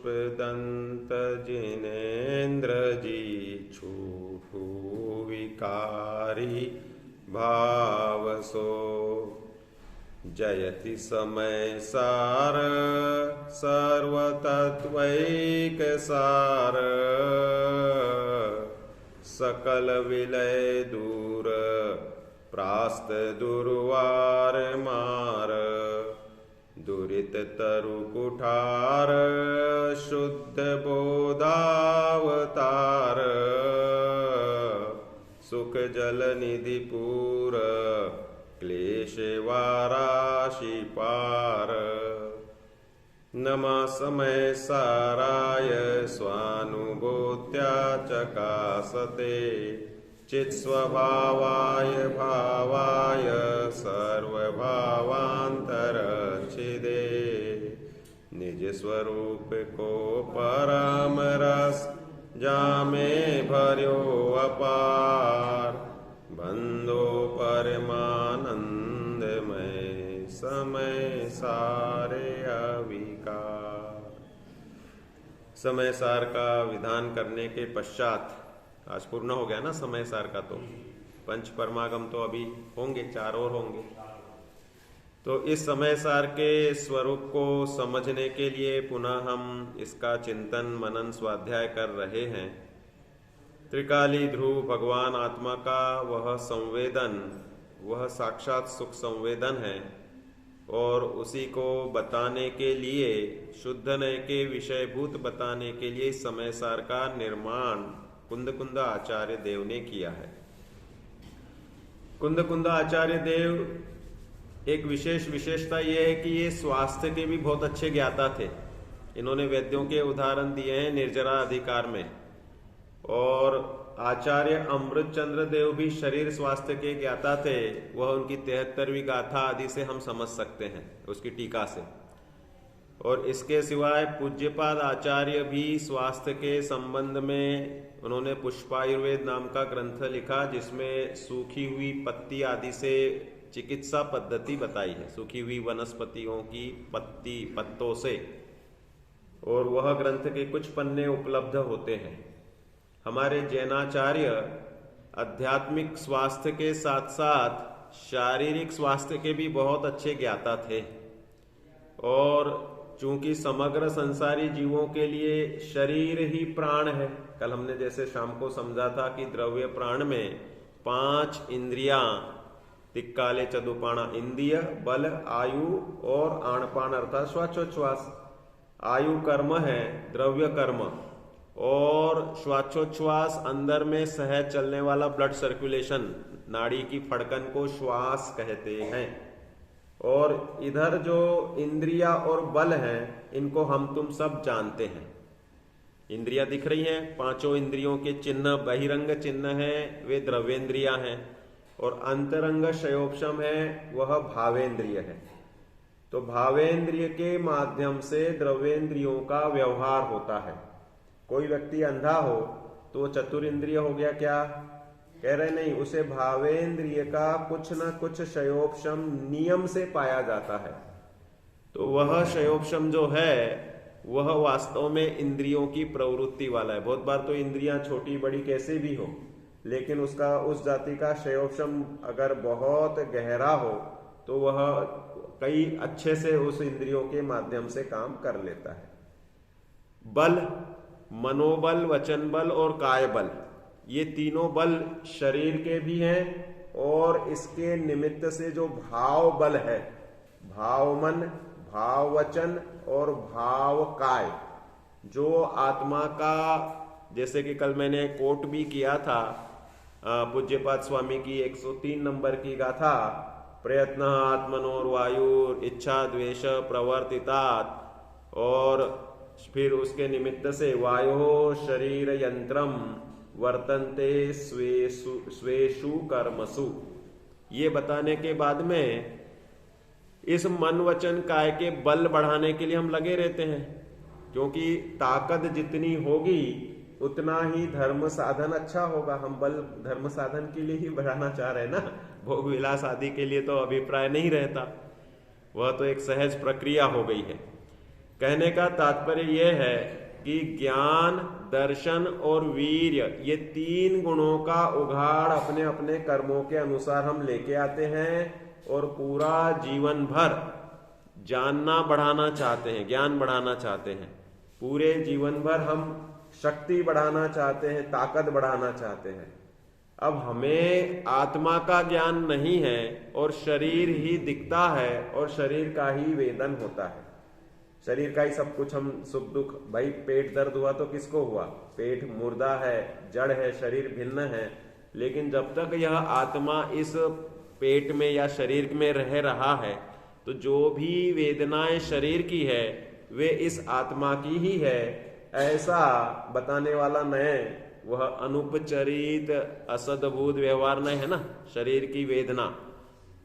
पुष्पदंत जिनेन्द्र जी छूटू विकारी भावसो जयति समय सार सर्वतत्वैक सार सकल विलय दूर प्रास्त दुर्वार मार दुरित तरु कुठार शुद्ध बोधावतार सुख जल निधि पूर क्लेश वाराशि पार नमः समय साराय स्वानुभूत्या चकासते चित्स्वभावाय भावाय सर्वभावान्तरच्छिदे निज स्वरूप को परम रस जामे भर्यो अपार बंदो परमानंदमय समय सारे अविकार। समय सार का विधान करने के पश्चात आज पूर्ण हो गया ना समय सार का, तो पंच परमागम तो अभी होंगे, 4 और होंगे। तो इस समय सार के स्वरूप को समझने के लिए पुनः हम इसका चिंतन मनन स्वाध्याय कर रहे हैं। त्रिकाली ध्रुव भगवान आत्मा का वह संवेदन, वह साक्षात सुख संवेदन है और उसी को बताने के लिए, शुद्ध नय के विषयभूत बताने के लिए समय सार का निर्माण कुंद आचार्य देव ने किया है। कुंद आचार्य देव एक विशेषता यह है कि ये स्वास्थ्य के भी बहुत अच्छे ज्ञाता थे। इन्होंने वैद्यों के उदाहरण दिए हैं निर्जरा अधिकार में। और आचार्य अमृतचंद्र देव भी शरीर स्वास्थ्य के ज्ञाता थे। वह उनकी 73वीं गाथा आदि से हम समझ सकते हैं, उसकी टीका से। और इसके सिवाय पूज्यपाद आचार्य भी स्वास्थ्य के संबंध में उन्होंने पुष्पायुर्वेद नाम का ग्रंथ लिखा, जिसमें सूखी हुई पत्ती आदि से चिकित्सा पद्धति बताई है, सूखी हुई वनस्पतियों की पत्तों से। और वह ग्रंथ के कुछ पन्ने उपलब्ध होते हैं। हमारे जैनाचार्य आध्यात्मिक स्वास्थ्य के साथ साथ शारीरिक स्वास्थ्य के भी बहुत अच्छे ज्ञाता थे। और चूंकि समग्र संसारी जीवों के लिए शरीर ही प्राण है, कल हमने जैसे शाम को समझा था कि द्रव्य प्राण में 5 इंद्रियां, तिक्काले चतुपाणा, इंद्रिय, बल, आयु और आणपान अर्थात श्वासोच्छ्वास। आयु कर्म है, द्रव्य कर्म, और श्वासोच्छ्वास अंदर में सहज चलने वाला ब्लड सर्कुलेशन, नाड़ी की फड़कन को श्वास कहते हैं। और इधर जो इंद्रिया और बल हैं, इनको हम तुम सब जानते हैं। इंद्रिया दिख रही हैं, 5 इंद्रियों के चिन्ह बहिरंग चिन्ह हैं, वे द्रव्येंद्रिया हैं। और अंतरंग शयोपशम है, वह भावेंद्रिय है। तो भावेंद्रिय के माध्यम से द्रव्येंद्रियों का व्यवहार होता है। कोई व्यक्ति अंधा हो तो वो चतुरिंद्रिय हो गया क्या? कह रहे नहीं, उसे भावेंद्रिय का कुछ न कुछ शयोपशम नियम से पाया जाता है। तो वह शयोपशम जो है वह वास्तव में इंद्रियों की प्रवृत्ति वाला है। बहुत बार तो इंद्रियां छोटी बड़ी कैसे भी हो, लेकिन उसका उस जाति का शयोपशम अगर बहुत गहरा हो तो वह कई अच्छे से उस इंद्रियों के माध्यम से काम कर लेता है। बल, मनोबल, वचन बल और काय बल, ये तीनों बल शरीर के भी हैं। और इसके निमित्त से जो भाव बल है, भाव मन, भाव वचन और भाव काय, जो आत्मा का, जैसे कि कल मैंने कोट भी किया था पूज्यपाद स्वामी की 103 नंबर की गाथा, प्रयत्न आत्मनोर वायु इच्छा द्वेष प्रवर्तितात, और फिर उसके निमित्त से वायो शरीर यंत्रम वर्तन्ते स्वेषु कर्मसु। ये बताने के बाद में इस मन वचन काय के बल बढ़ाने के लिए हम लगे रहते हैं, क्योंकि ताकत जितनी होगी उतना ही धर्म साधन अच्छा होगा। हम बल धर्म साधन के लिए ही बढ़ाना चाह रहे हैं ना, भोग विलास आदि के लिए तो अभिप्राय नहीं रहता। वह तो एक सहज प्रक्रिया हो गई है। कहने का तात्पर्य यह है कि ज्ञान, दर्शन और वीर्य, ये तीन गुणों का उघाड़ अपने अपने कर्मों के अनुसार हम लेके आते हैं और पूरा जीवन भर जानना बढ़ाना चाहते हैं, ज्ञान बढ़ाना चाहते हैं। पूरे जीवन भर हम शक्ति बढ़ाना चाहते हैं, ताकत बढ़ाना चाहते हैं। अब हमें आत्मा का ज्ञान नहीं है और शरीर ही दिखता है और शरीर का ही वेदन होता है, शरीर का ही सब कुछ। हम सुख दुख, भाई पेट दर्द हुआ तो किसको हुआ? पेट मुर्दा है, जड़ है, शरीर भिन्न है। लेकिन जब तक यह आत्मा इस पेट में या शरीर में रह रहा है तो जो भी वेदनाएं शरीर की है वे इस आत्मा की ही है, ऐसा बताने वाला नए वह अनुपचरित असद्भुत व्यवहार नहीं है ना। शरीर की वेदना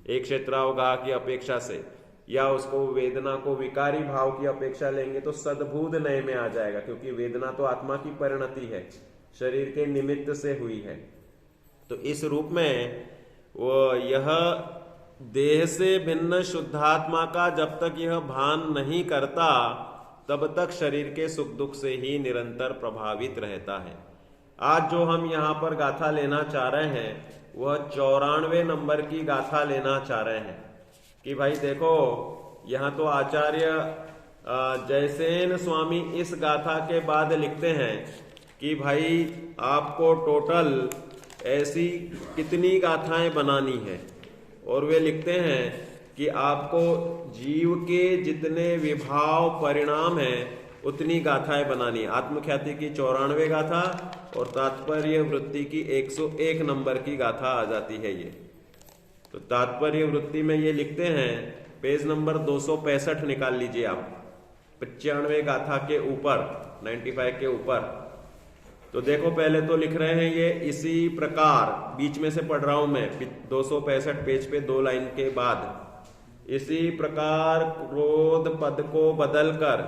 एक क्षेत्रावगाह की अपेक्षा से, या उसको वेदना को विकारी भाव की अपेक्षा लेंगे तो सद्भुत नए में आ जाएगा, क्योंकि वेदना तो आत्मा की परिणति है, शरीर के निमित्त से हुई है। तो इस रूप में वो यह देह से भिन्न शुद्धात्मा का जब तक यह भान नहीं करता तब तक शरीर के सुख दुख से ही निरंतर प्रभावित रहता है। आज जो हम यहाँ पर गाथा लेना चाह रहे हैं वह 94वें नंबर की गाथा लेना चाह रहे हैं कि भाई देखो, यहाँ तो आचार्य जयसेन स्वामी इस गाथा के बाद लिखते हैं कि भाई आपको टोटल ऐसी कितनी गाथाएं बनानी है, और वे लिखते हैं कि आपको जीव के जितने विभाव परिणाम हैं उतनी गाथाएं बनानी है। आत्मख्याति की 94 गाथा और तात्पर्य वृत्ति की 101 नंबर की गाथा आ जाती है ये। तो तात्पर्य वृत्ति में ये लिखते हैं, पेज नंबर 265 निकाल लीजिए आप, 95 गाथा के ऊपर, 95 के ऊपर। तो देखो पहले तो लिख रहे हैं ये इसी प्रकार, बीच में से पढ़ रहा हूं मैं, 265 पेज पे 2 लाइन के बाद, इसी प्रकार क्रोध पद को बदलकर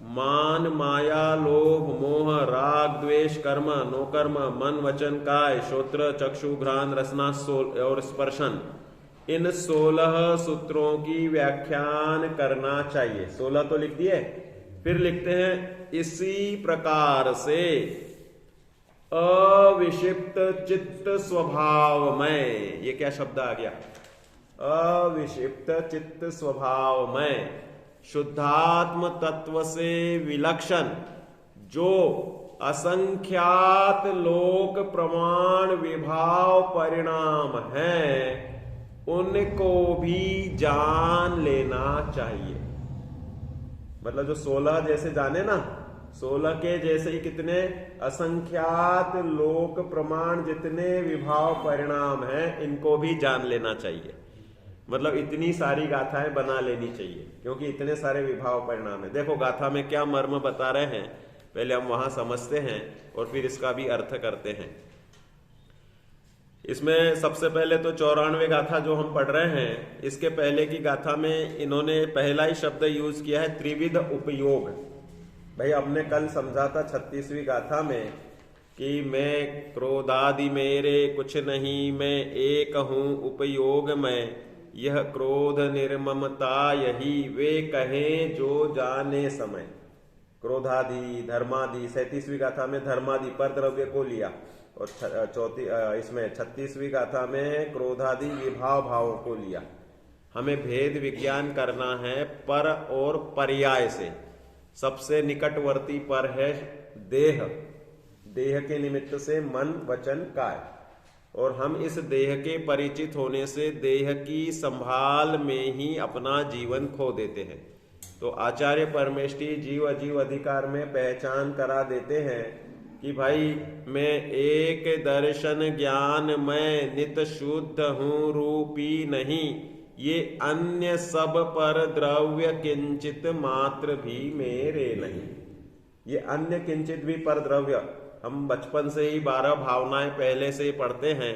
मान, माया, लोभ, मोह, राग, द्वेष, कर्म, नोकर्म, मन, वचन, काय, श्रोत्र, चक्षु, घ्राण, रसना और स्पर्शन, इन 16 सूत्रों की व्याख्यान करना चाहिए। 16 तो लिख दिए, फिर लिखते हैं इसी प्रकार से अविक्षिप्त चित्त स्वभाव में, ये क्या शब्द आ गया? अविक्षिप्त चित्त स्वभाव में शुद्धात्म तत्व से विलक्षण जो असंख्यात लोक प्रमाण विभाव परिणाम हैं उनको भी जान लेना चाहिए। मतलब जो 16 जैसे जाने ना, 16 के जैसे ही कितने असंख्यात लोक प्रमाण जितने विभाव परिणाम हैं इनको भी जान लेना चाहिए। मतलब इतनी सारी गाथाएं बना लेनी चाहिए क्योंकि इतने सारे विभाव परिणाम है। देखो गाथा में क्या मर्म बता रहे हैं, पहले हम वहां समझते हैं और फिर इसका भी अर्थ करते हैं। इसमें सबसे पहले तो 94 गाथा जो हम पढ़ रहे हैं, इसके पहले की गाथा में इन्होंने पहला ही शब्द यूज किया है त्रिविध उपयोग। भाई हमने कल समझा था 36वीं गाथा में कि मैं क्रोधादि मेरे कुछ नहीं, मैं एक हूं उपयोग में, यह क्रोध निर्ममता यही वे कहें जो जाने समय। क्रोधादि, धर्मादि, 37वीं गाथा में धर्मादि पर द्रव्य को लिया और इसमें 36वीं गाथा में क्रोधादि विभाव भावों को लिया। हमें भेद विज्ञान करना है पर और पर्याय से। सबसे निकटवर्ती पर है देह, देह के निमित्त से मन, वचन, काय, और हम इस देह के परिचित होने से देह की संभाल में ही अपना जीवन खो देते हैं। तो आचार्य परमेष्ठी जीव अजीव अधिकार में पहचान करा देते हैं कि भाई मैं एक दर्शन ज्ञान मैं नित शुद्ध हूं रूपी नहीं, ये अन्य सब पर द्रव्य किंचित मात्र भी मेरे नहीं। ये अन्य किंचित भी पर द्रव्य, हम बचपन से ही 12 भावनाएं पहले से ही पढ़ते हैं,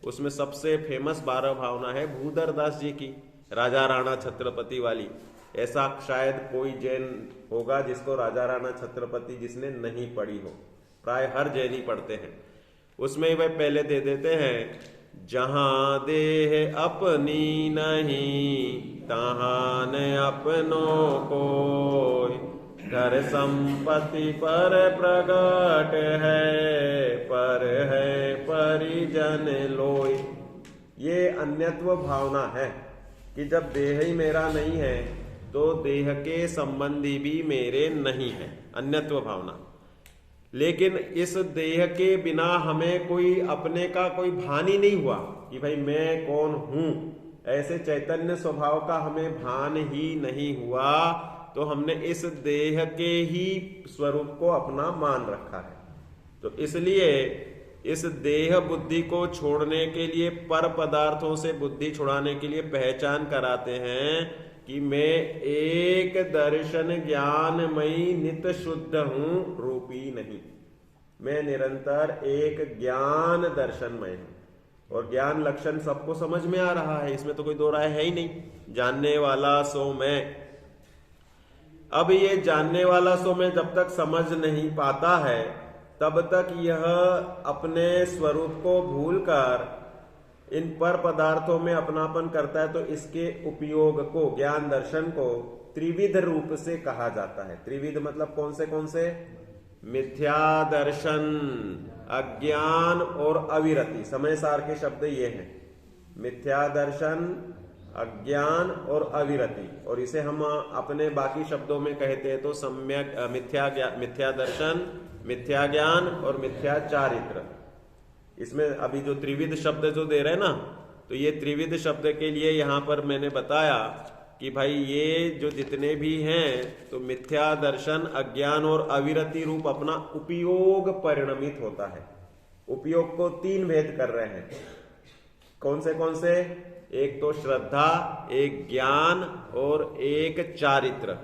उसमें सबसे फेमस 12 भावना है भूधर दास जी की, राजा राणा छत्रपति वाली। ऐसा शायद कोई जैन होगा जिसको राजा राणा छत्रपति जिसने नहीं पढ़ी हो, प्राय हर जैन ही पढ़ते हैं। उसमें वह पहले दे देते हैं, जहां देह अपनी नहीं तहां न अपनों कोई, घर संपत्ति पर प्रगट है, पर है परिजन लोय। ये अन्यत्व भावना है कि जब देह ही मेरा नहीं है तो देह के संबंधी भी मेरे नहीं है, अन्यत्व भावना। लेकिन इस देह के बिना हमें कोई अपने का कोई भान ही नहीं हुआ कि भाई मैं कौन हूं, ऐसे चैतन्य स्वभाव का हमें भान ही नहीं हुआ, तो हमने इस देह के ही स्वरूप को अपना मान रखा है। तो इसलिए इस देह बुद्धि को छोड़ने के लिए, पर पदार्थों से बुद्धि छुड़ाने के लिए पहचान कराते हैं कि मैं एक दर्शन ज्ञानमयी नित शुद्ध हूं, रूपी नहीं। मैं निरंतर एक ज्ञान दर्शनमय हूं। और ज्ञान लक्षण सबको समझ में आ रहा है, इसमें तो कोई दो राय है ही नहीं। जानने वाला सो मैं। अब ये जानने वाला सो मैं जब तक समझ नहीं पाता है, तब तक यह अपने स्वरूप को भूलकर इन पर पदार्थों में अपनापन करता है। तो इसके उपयोग को, ज्ञान दर्शन को त्रिविध रूप से कहा जाता है। त्रिविध मतलब कौन से? मिथ्या दर्शन, अज्ञान और अविरति। समय सार के शब्द ये हैं, मिथ्या दर्शन, अज्ञान और अविरति। और इसे हम अपने बाकी शब्दों में कहते हैं तो सम्यक मिथ्या दर्शन, मिथ्या ज्ञान और मिथ्या चारित्र। इसमें अभी जो त्रिविध शब्द जो दे रहे हैं ना, तो ये त्रिविध शब्द के लिए यहां पर मैंने बताया कि भाई ये जो जितने भी हैं तो मिथ्या दर्शन, अज्ञान और अविरति रूप अपना उपयोग परिणमित होता है। उपयोग को तीन भेद कर रहे हैं। कौन से? एक तो श्रद्धा, एक ज्ञान और एक चारित्र।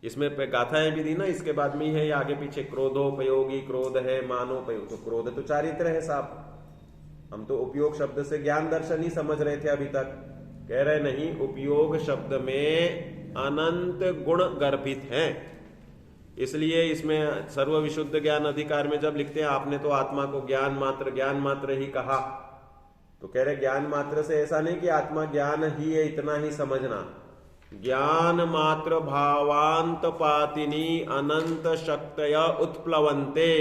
इसमें गाथाएं भी दी ना, इसके बाद में है या आगे पीछे, क्रोधोपयोगी क्रोध है, मानोपयोग। तो क्रोध तो चारित्र है साहब। हम तो उपयोग शब्द से ज्ञान दर्शन ही समझ रहे थे अभी तक। कह रहे नहीं, उपयोग शब्द में अनंत गुण गर्भित हैं। इसलिए इसमें सर्व विशुद्ध ज्ञान अधिकार में जब लिखते हैं आपने तो आत्मा को ज्ञान मात्र ही कहा, तो कह रहे ज्ञान मात्र से ऐसा नहीं कि आत्मा ज्ञान ही है इतना ही समझना। ज्ञान मात्र भावांत पातिनी अनंत शक्तया उत्प्लवंते।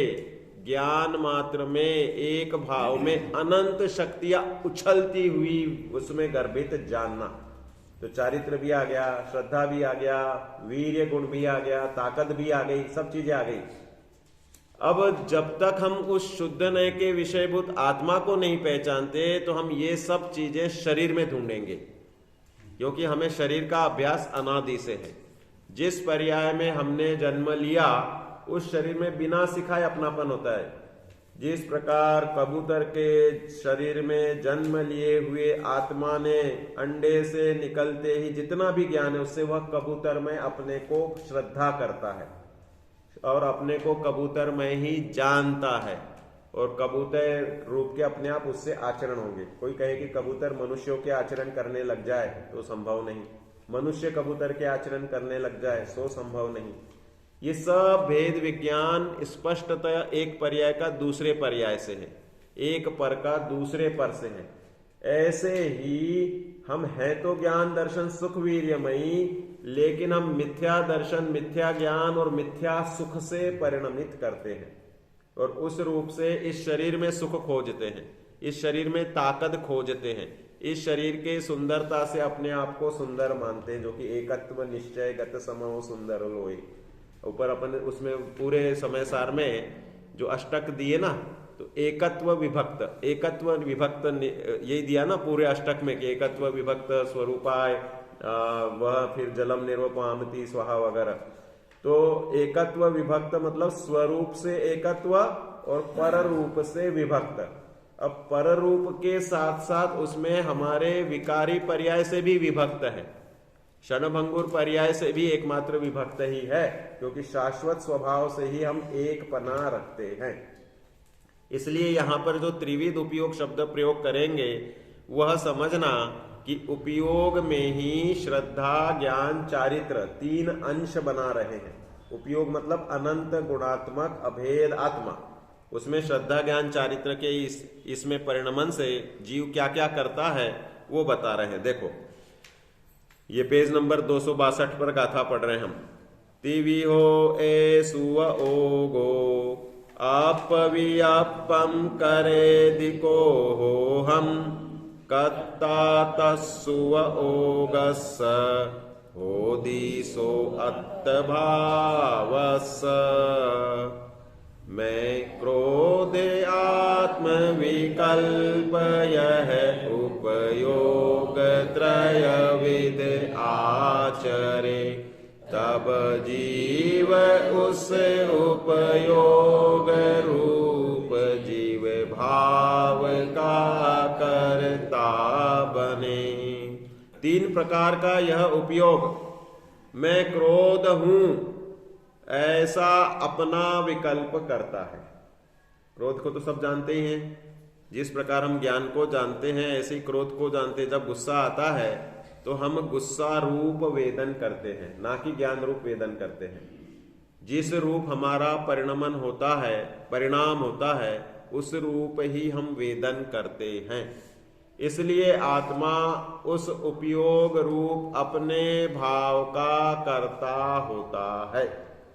ज्ञान मात्र में, एक भाव में अनंत शक्तियां उछलती हुई उसमें गर्भित जानना। तो चारित्र भी आ गया, श्रद्धा भी आ गया, वीर्य गुण भी आ गया, ताकत भी आ गई, सब चीजें आ गई। अब जब तक हम उस शुद्ध नय के विषयभूत आत्मा को नहीं पहचानते तो हम ये सब चीजें शरीर में ढूंढेंगे, क्योंकि हमें शरीर का अभ्यास अनादि से है। जिस पर्याय में हमने जन्म लिया उस शरीर में बिना सिखाए अपनापन होता है। जिस प्रकार कबूतर के शरीर में जन्म लिए हुए आत्मा ने अंडे से निकलते ही जितना भी ज्ञान है उससे वह कबूतर में अपने को श्रद्धा करता है और अपने को कबूतर में ही जानता है, और कबूतर रूप के अपने आप उससे आचरण होंगे। कोई कहे कि कबूतर मनुष्यों के आचरण करने लग जाए तो संभव नहीं, मनुष्य कबूतर के आचरण करने लग जाए सो संभव नहीं। ये सब भेद विज्ञान स्पष्टतया एक पर्याय का दूसरे पर्याय से है, एक पर का दूसरे पर से है। ऐसे ही हम हैं तो ज्ञान दर्शन सुख वीर्यमयी, लेकिन हम मिथ्या दर्शन, मिथ्या ज्ञान और मिथ्या सुख से परिणमित करते हैं और उस रूप से इस शरीर में सुख खोजते हैं, इस शरीर में ताकत खोजते हैं, इस शरीर के सुंदरता से अपने आप को सुंदर मानते हैं, जो कि एकत्व निश्चय गत समो सुंदर लोई। ऊपर अपन उसमें पूरे समय सार में जो अष्टक दिए ना, तो एकत्व विभक्त यही दिया ना पूरे अष्टक में कि एकत्व विभक्त स्वरूपाय, वह फिर जलम निर्वपामति स्वाहा वगैरह। तो एकत्व विभक्त मतलब स्वरूप से एकत्व और पर रूप से विभक्त। अब पर रूप के साथ साथ उसमें हमारे विकारी पर्याय से भी विभक्त है, क्षणभंगुर पर्याय से भी एकमात्र विभक्त ही है, क्योंकि शाश्वत स्वभाव से ही हम एक पना रखते हैं। इसलिए यहां पर जो त्रिविध उपयोग शब्द प्रयोग करेंगे वह समझना कि उपयोग में ही श्रद्धा ज्ञान चारित्र तीन अंश बना रहे हैं। उपयोग मतलब अनंत गुणात्मक अभेद आत्मा, उसमें श्रद्धा ज्ञान चारित्र के इसमें परिणमन से जीव क्या क्या करता है वो बता रहे हैं। देखो ये पेज नंबर 262 पर गाथा पढ़ रहे हैं हम। तिविहो ए सुव ओगो अपवियपम करे दिको हो हम कत्ता तस्सुव ओगस होदिसो अत्तभावस। मैं क्रोधे आत्म विकल्प यह उपयोग त्रयविध आचरे तब जीव उस उपयोग रूप जीव भाव का करता बने। 3 प्रकार का यह उपयोग, मैं क्रोध हूं ऐसा अपना विकल्प करता है। क्रोध को तो सब जानते ही हैं, जिस प्रकार हम ज्ञान को जानते हैं ऐसे ही क्रोध को जानते हैं। जब गुस्सा आता है तो हम गुस्सा रूप वेदन करते हैं, ना कि ज्ञान रूप वेदन करते हैं। जिस रूप हमारा परिणमन होता है, परिणाम होता है, उस रूप ही हम वेदन करते हैं। इसलिए आत्मा उस उपयोग रूप अपने भाव का कर्ता होता है।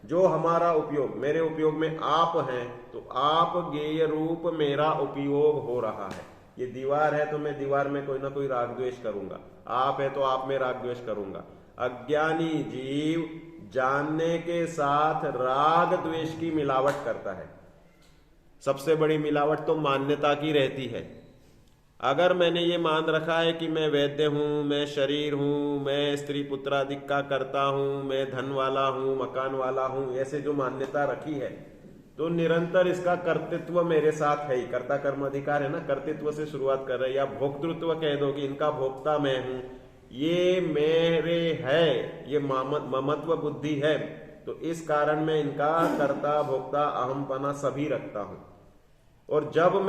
जो हमारा उपयोग, मेरे उपयोग में आप हैं तो आप ज्ञेय रूप मेरा उपयोग हो रहा है। ये दीवार है तो मैं दीवार में कोई ना कोई राग द्वेष करूंगा, आप है तो आप में राग द्वेष करूंगा। अज्ञानी जीव जानने के साथ राग द्वेष की मिलावट करता है। सबसे बड़ी मिलावट तो मान्यता की रहती है। अगर मैंने ये मान रखा है कि मैं वैद्य हूं, मैं शरीर हूं, मैं स्त्री पुत्रादिक का करता हूं, मैं धन वाला हूं, मकान वाला हूं, ऐसे जो मान्यता रखी है तो निरंतर इसका कर्तृत्व मेरे साथ है ही। कर्ता कर्म अधिकार है ना, कर्तृत्व से शुरुआत कर रहे हैं। या भोक्तृत्व कह दो कि इनका भोक्ता मैं हूं, ये मेरे है, ये ममत्व बुद्धि है, तो इस कारण मैं इनका कर्ता भोक्ता अहमपना सभी रखता हूं। और जब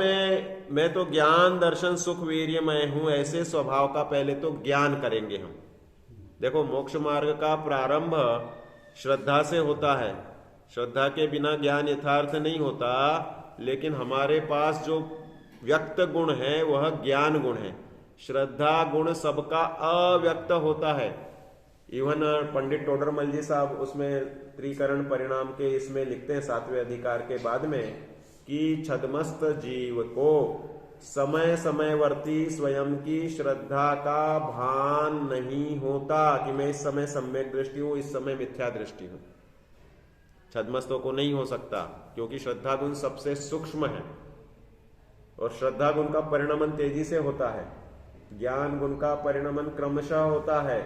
मैं तो ज्ञान दर्शन सुख वीर्यमय हूं, ऐसे स्वभाव का पहले तो ज्ञान करेंगे हम। देखो, मोक्ष मार्ग का प्रारंभ श्रद्धा से होता है। श्रद्धा के बिना ज्ञान यथार्थ नहीं होता, लेकिन हमारे पास जो व्यक्त गुण है वह ज्ञान गुण है। श्रद्धा गुण सबका अव्यक्त होता है। इवन पंडित टोडरमल जी साहब उसमें त्रिकरण परिणाम के इसमें लिखते हैं 7वें अधिकार के बाद में कि छद्मस्त जीव को समय समयवर्ती स्वयं की श्रद्धा का भान नहीं होता कि मैं इस समय सम्यक दृष्टि हूं, इस समय मिथ्या दृष्टि हूं। छद्मस्तों को नहीं हो सकता, क्योंकि श्रद्धा गुण सबसे सूक्ष्म है और श्रद्धा गुण का परिणमन तेजी से होता है। ज्ञान गुण का परिणमन क्रमशः होता है।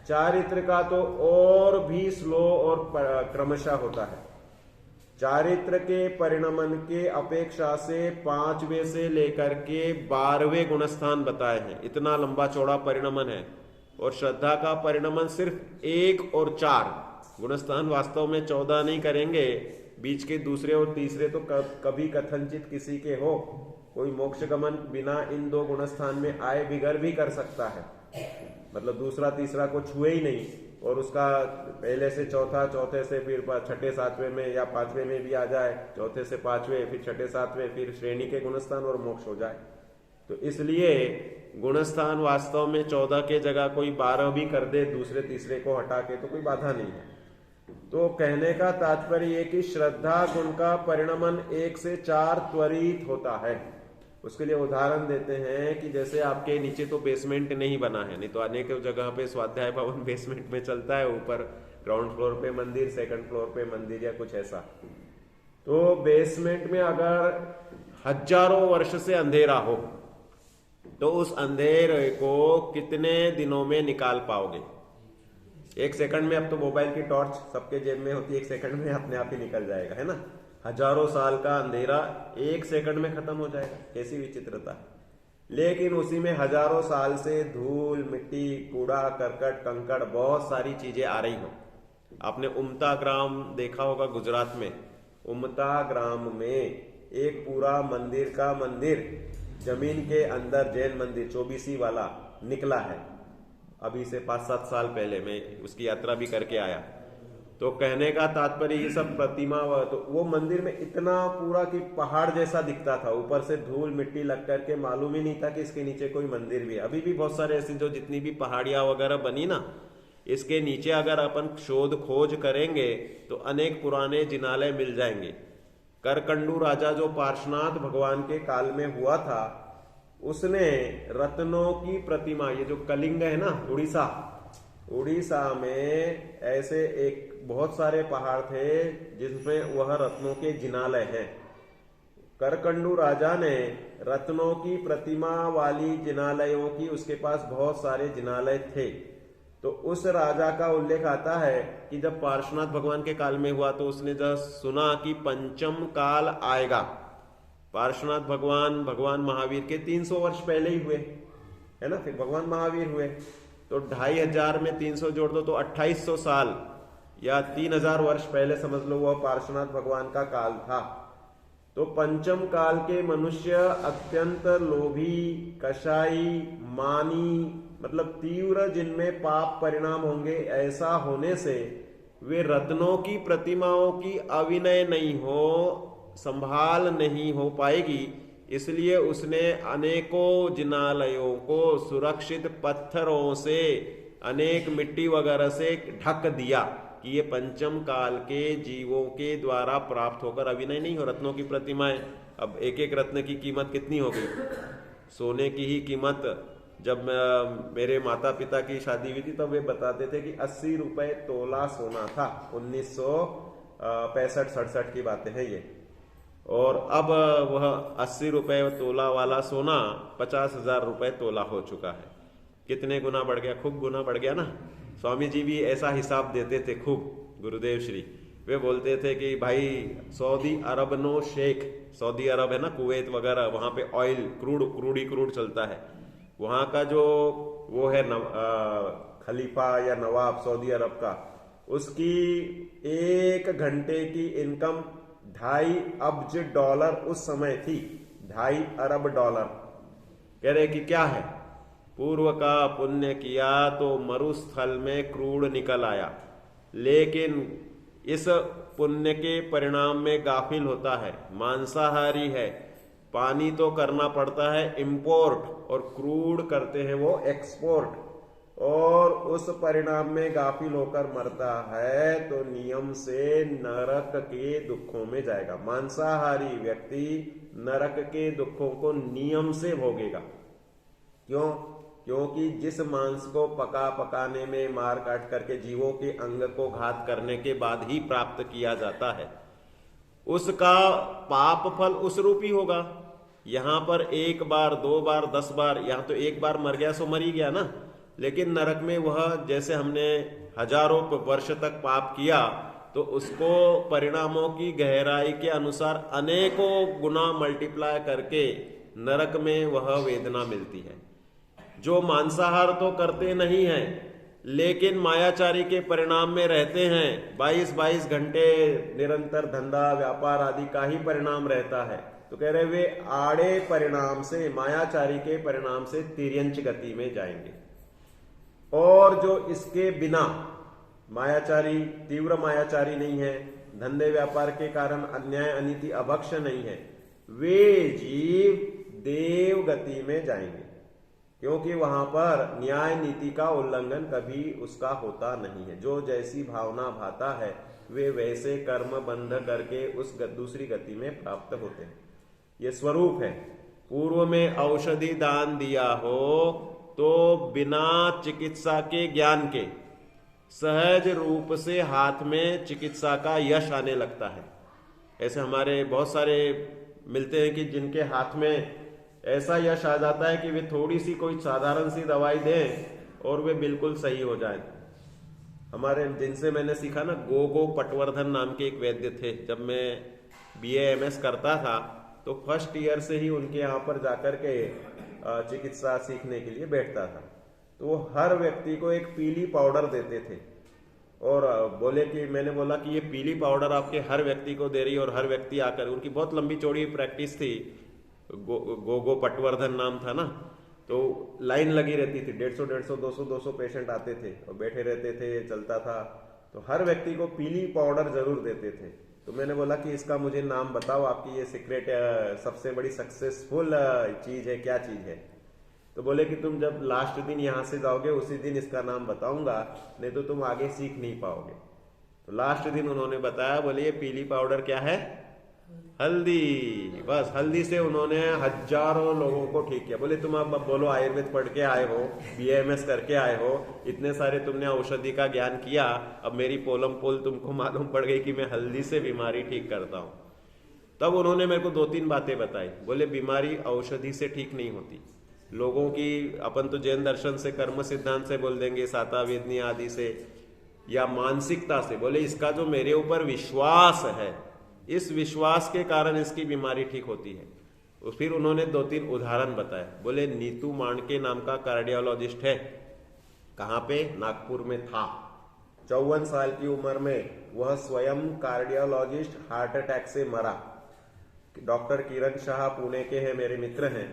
चारित्र का तो और भी स्लो और क्रमशः होता है। चारित्र के परिणमन के अपेक्षा से 5वें से लेकर के 12वें गुणस्थान बताए हैं। इतना लंबा चौड़ा परिणमन है। और श्रद्धा का परिणमन सिर्फ 1 और 4 गुणस्थान, वास्तव में 14 नहीं करेंगे। बीच के दूसरे और तीसरे तो कभी कथनचित किसी के हो, कोई मोक्ष गमन बिना इन 2 गुणस्थान में आए बिगर भी कर सकता है। मतलब दूसरा तीसरा को छुए ही नहीं और उसका पहले से चौथा, चौथे से फिर 6ठे 7वें में या 5वें में भी आ जाए, चौथे से 5वें, फिर 6ठे 7वें, फिर श्रेणी के गुणस्थान और मोक्ष हो जाए। तो इसलिए गुणस्थान वास्तव में 14 के जगह कोई 12 भी कर दे दूसरे तीसरे को हटा के तो कोई बाधा नहीं है। तो कहने का तात्पर्य ये कि श्रद्धा गुण का परिणमन 1 से 4 त्वरित होता है। उसके लिए उदाहरण देते हैं कि जैसे आपके नीचे तो बेसमेंट नहीं बना है, नहीं तो अनेक जगह पे स्वाध्याय भवन बेसमेंट में चलता है, ऊपर ग्राउंड फ्लोर पे मंदिर, सेकंड फ्लोर पे मंदिर या कुछ ऐसा। तो बेसमेंट में अगर हजारों वर्ष से अंधेरा हो तो उस अंधेरे को कितने दिनों में निकाल पाओगे? 1 सेकंड में। अब तो मोबाइल की टॉर्च सबके जेब में होती है, 1 सेकंड में अपने आप ही निकल जाएगा, है ना। हजारों साल का अंधेरा 1 सेकंड में खत्म हो जाएगा। कैसी विचित्रता। लेकिन उसी में हजारों साल से धूल मिट्टी कूड़ा करकट कंकड़ बहुत सारी चीजें आ रही हो। आपने उमता ग्राम देखा होगा गुजरात में। उमता ग्राम में एक पूरा मंदिर का मंदिर जमीन के अंदर, जैन मंदिर 24 वाला निकला है। अभी से 5-7 साल पहले मैं उसकी यात्रा भी करके आया। तो कहने का तात्पर्य ये सब प्रतिमा, तो वो मंदिर में इतना पूरा कि पहाड़ जैसा दिखता था, ऊपर से धूल मिट्टी लग करके मालूम ही नहीं था कि इसके नीचे कोई मंदिर भी है। अभी भी बहुत सारे ऐसे जो जितनी भी पहाड़ियां वगैरह बनी ना, इसके नीचे अगर अपन शोध खोज करेंगे तो अनेक पुराने जिनालय मिल जाएंगे। करकंडू राजा जो पार्श्वनाथ भगवान के काल में हुआ था, उसने रत्नों की प्रतिमा, ये जो कलिंग है ना, उड़ीसा में ऐसे एक बहुत सारे पहाड़ थे जिसमें वह रत्नों के जिनालय हैं। करकंडू राजा ने रत्नों की प्रतिमा वाली जिनालयों की, उसके पास बहुत सारे जिनालय थे। तो उस राजा का उल्लेख आता है कि जब पार्श्वनाथ भगवान के काल में हुआ तो उसने जब सुना कि पंचम काल आएगा, पार्श्वनाथ भगवान महावीर के 300 वर्ष पहले ही हुए है ना, फिर भगवान महावीर हुए, तो 2500 में 300 जोड़ दो तो 2800 साल या 3000 वर्ष पहले समझ लो वह पार्श्वनाथ भगवान का काल था। तो पंचम काल के मनुष्य अत्यंत लोभी, कषाई, मानी, मतलब तीव्र जिनमें पाप परिणाम होंगे, ऐसा होने से वे रत्नों की प्रतिमाओं की अविनय नहीं हो, संभाल नहीं हो पाएगी। इसलिए उसने अनेकों जिनालयों को सुरक्षित पत्थरों से, अनेक मिट्टी वगैरह से ढक दिया कि ये पंचम काल के जीवों के द्वारा प्राप्त होकर अविनय नहीं हो। रत्नों की प्रतिमाएं, अब एक एक रत्न की कीमत कितनी हो गई। सोने की ही कीमत, जब मेरे माता पिता की शादी हुई थी तब वे बताते थे कि 80 रुपए तोला सोना था। 1965-67 की बातें हैं ये। और अब वह 80 रुपए तोला वाला सोना 50,000 रुपए तोला हो चुका है। कितने गुना बढ़ गया, खूब गुना बढ़ गया ना। स्वामी जी भी ऐसा हिसाब देते थे खूब, गुरुदेव श्री। वे बोलते थे कि भाई सऊदी अरब नो शेख, सऊदी अरब है ना, कुवैत वगैरह, वहां पे ऑयल, क्रूड चलता है। वहां का जो वो है खलीफा या नवाब सऊदी अरब का, उसकी 1 घंटे की इनकम 2.5 अब्ज डॉलर उस समय थी। 2.5 अरब डॉलर। कह रहे कि क्या है, पूर्व का पुण्य किया तो मरुस्थल में क्रूड निकल आया, लेकिन इस पुण्य के परिणाम में गाफिल होता है, मांसाहारी है, पानी तो करना पड़ता है इंपोर्ट, और क्रूड करते हैं वो एक्सपोर्ट, और उस परिणाम में गाफिल होकर मरता है तो नियम से नरक के दुखों में जाएगा। मांसाहारी व्यक्ति नरक के दुखों को नियम से भोगेगा। क्यों? क्योंकि जिस मांस को पकाने में मार काट करके जीवों के अंग को घात करने के बाद ही प्राप्त किया जाता है, उसका पाप फल उस रूप ही होगा। यहां पर 1 बार 2 बार 10 बार, यहां तो 1 बार मर गया सो मर ही गया ना। लेकिन नरक में वह, जैसे हमने हजारों वर्ष तक पाप किया तो उसको परिणामों की गहराई के अनुसार अनेकों गुना मल्टीप्लाई करके नरक में वह वेदना मिलती है। जो मांसाहार तो करते नहीं हैं लेकिन मायाचारी के परिणाम में रहते हैं, 22-22 घंटे निरंतर धंधा व्यापार आदि का ही परिणाम रहता है, तो कह रहे वे आड़े परिणाम से, मायाचारी के परिणाम से तिर्यंच गति में जाएंगे। और जो इसके बिना मायाचारी, तीव्र मायाचारी नहीं है, धंधे व्यापार के कारण अन्याय अनीति अभक्ष नहीं है, वे जीव देव गति में जाएंगे, क्योंकि वहां पर न्याय नीति का उल्लंघन कभी उसका होता नहीं है। जो जैसी भावना भाता है वे वैसे कर्म बंध करके उस दूसरी गति में प्राप्त होते हैं। ये स्वरूप है। पूर्व में औषधि दान दिया हो तो बिना चिकित्सा के ज्ञान के सहज रूप से हाथ में चिकित्सा का यश आने लगता है। ऐसे हमारे बहुत सारे मिलते हैं कि जिनके हाथ में ऐसा यश आ जाता है कि वे थोड़ी सी कोई साधारण सी दवाई दें और वे बिल्कुल सही हो जाए। हमारे जिनसे मैंने सीखा ना, गोगो पटवर्धन नाम के एक वैद्य थे। जब मैं BA MS करता था तो फर्स्ट ईयर से ही उनके यहाँ पर जाकर के चिकित्सा सीखने के लिए बैठता था। तो वो हर व्यक्ति को एक पीली पाउडर देते थे और बोले कि, मैंने बोला कि ये पीली पाउडर आपके हर व्यक्ति को दे रही है, और हर व्यक्ति आकर, उनकी बहुत लंबी चौड़ी प्रैक्टिस थी, गोगो पटवर्धन नाम था ना, तो लाइन लगी रहती थी, 150, 200 पेशेंट आते थे और बैठे रहते थे, चलता था। तो हर व्यक्ति को पीली पाउडर जरूर देते थे। तो मैंने बोला कि इसका मुझे नाम बताओ, आपकी ये सीक्रेट सबसे बड़ी सक्सेसफुल चीज है, क्या चीज है? तो बोले कि तुम जब लास्ट दिन यहां से जाओगे उसी दिन इसका नाम बताऊंगा, नहीं तो तुम आगे सीख नहीं पाओगे। तो लास्ट दिन उन्होंने बताया, बोले ये पीली पाउडर क्या है? हल्दी। बस हल्दी से उन्होंने हजारों लोगों को ठीक किया। बोले तुम अब बोलो आयुर्वेद पढ़ के आए हो, BAMS करके आए हो, इतने सारे तुमने औषधि का ज्ञान किया, अब मेरी पोलम पोल तुमको मालूम पड़ गई कि मैं हल्दी से बीमारी ठीक करता हूं। तब उन्होंने मेरे को 2-3 बातें बताई। बोले बीमारी औषधि से ठीक नहीं होती। लोगों की, अपन तो जैन दर्शन से, कर्म सिद्धांत से बोल देंगे, साता वेदनी आदि से, या मानसिकता से। बोले इसका जो मेरे ऊपर विश्वास है, इस विश्वास के कारण इसकी बीमारी ठीक होती है। तो फिर उन्होंने 2-3 उदाहरण बताए। बोले नीतू मांडके नाम का कार्डियोलॉजिस्ट है, कहां पे? नागपुर में था। 54 साल की उम्र में वह स्वयं कार्डियोलॉजिस्ट हार्ट अटैक से मरा। डॉक्टर किरण शाह पुणे के हैं, मेरे मित्र हैं।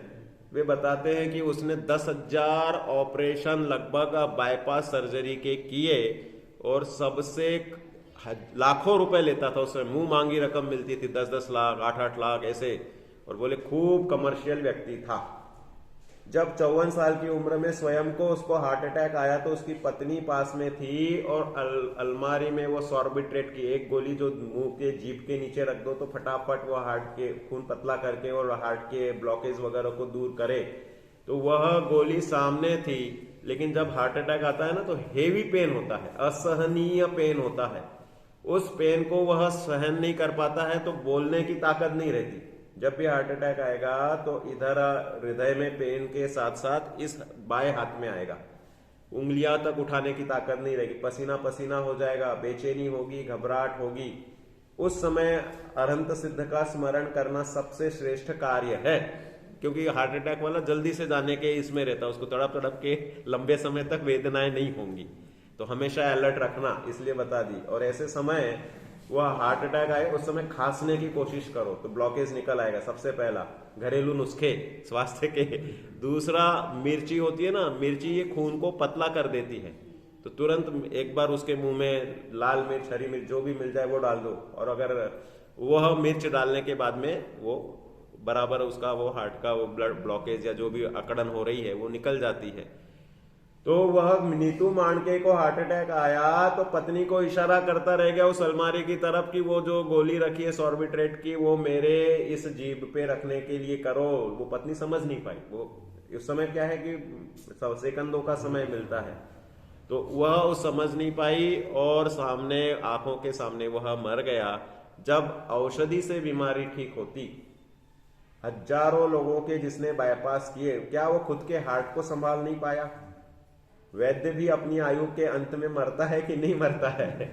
वे बताते हैं कि उसने 10,000 ऑपरेशन लगभग बाईपास सर्जरी के किए और सबसे लाखों रुपए लेता था। उसमें मुंह मांगी रकम मिलती थी, 10-10 लाख, 8-8 लाख ऐसे। और बोले खूब कमर्शियल व्यक्ति था। जब 54 साल की उम्र में स्वयं को उसको हार्ट अटैक आया तो उसकी पत्नी पास में थी और अलमारी में वो सॉर्बिट्रेट की एक गोली जो मुंह के जीभ के नीचे रख दो तो फटाफट वो हार्ट के खून पतला करके और हार्ट के ब्लॉकेज वगैरह को दूर करे, तो वह गोली सामने थी। लेकिन जब हार्ट अटैक आता है ना तो हेवी पेन होता है, असहनीय पेन होता है। उस पेन को वह सहन नहीं कर पाता है, तो बोलने की ताकत नहीं रहती। जब भी हार्ट अटैक आएगा तो इधर हृदय में पेन के साथ साथ इस बाएं हाथ में आएगा, उंगलियां तक उठाने की ताकत नहीं रहेगी, पसीना पसीना हो जाएगा, बेचैनी होगी, घबराहट होगी। उस समय अरहंत सिद्ध का स्मरण करना सबसे श्रेष्ठ कार्य है, क्योंकि हार्ट अटैक वाला जल्दी से जाने के इसमें रहता है, उसको तड़प तड़प के लंबे समय तक वेदनाएं नहीं होंगी। तो हमेशा अलर्ट रखना, इसलिए बता दी। और ऐसे समय वह हार्ट अटैक आए उस समय खांसने की कोशिश करो तो ब्लॉकेज निकल आएगा। सबसे पहला घरेलू नुस्खे स्वास्थ्य के। दूसरा मिर्ची होती है ना, मिर्ची ये खून को पतला कर देती है, तो तुरंत एक बार उसके मुंह में लाल मिर्च, हरी मिर्च जो भी मिल जाए वो डाल दो। और अगर वह मिर्च डालने के बाद में वो बराबर उसका वो हार्ट का वो ब्लड ब्लॉकेज या जो भी अकड़न हो रही है वो निकल जाती है। तो वह नीतू मांडके को हार्ट अटैक आया तो पत्नी को इशारा करता रह गया उस अलमारी की तरफ कि वो जो गोली रखी है सॉर्बिट्रेट की वो मेरे इस जीभ पे रखने के लिए करो। वो पत्नी समझ नहीं पाई। वो उस समय क्या है कि सेकंडों का समय मिलता है, तो वह उस समझ नहीं पाई और सामने आंखों के सामने वह मर गया। जब औषधि से बीमारी ठीक होती, हजारों लोगों के जिसने बाईपास किए, क्या वो खुद के हार्ट को संभाल नहीं पाया? वैद्य भी अपनी आयु के अंत में मरता है कि नहीं मरता है?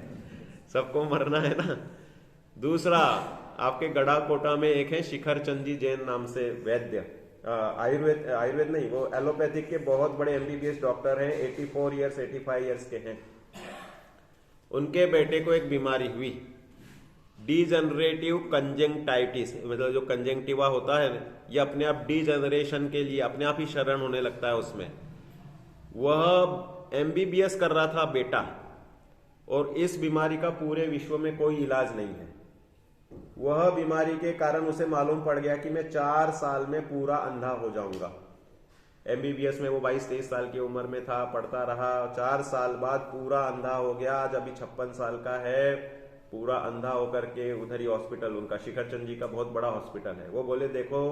सबको मरना है ना। दूसरा, आपके गढ़ा कोटा में एक है शिखर चंद जी जैन नाम से वैद्य, आयुर्वेद नहीं, वो एलोपैथिक के बहुत बड़े MBBS डॉक्टर हैं, 84 ईयर्स 85 ईयर्स के हैं। उनके बेटे को एक बीमारी हुई, डीजनरेटिव कंजंक्टाइटिस, मतलब जो कंजंक्टिवा होता है ये अपने आप डीजनरेशन के लिए अपने आप ही शरण होने लगता है उसमें। वह MBBS कर रहा था बेटा, और इस बीमारी का पूरे विश्व में कोई इलाज नहीं है। वह बीमारी के कारण उसे मालूम पड़ गया कि मैं 4 साल में पूरा अंधा हो जाऊंगा। MBBS में वो 22-23 साल की उम्र में था, पढ़ता रहा, 4 साल बाद पूरा अंधा हो गया। आज अभी 56 साल का है, पूरा अंधा होकर के उधर ही हॉस्पिटल, उनका शिखर चंद जी का बहुत बड़ा हॉस्पिटल है। वो बोले देखो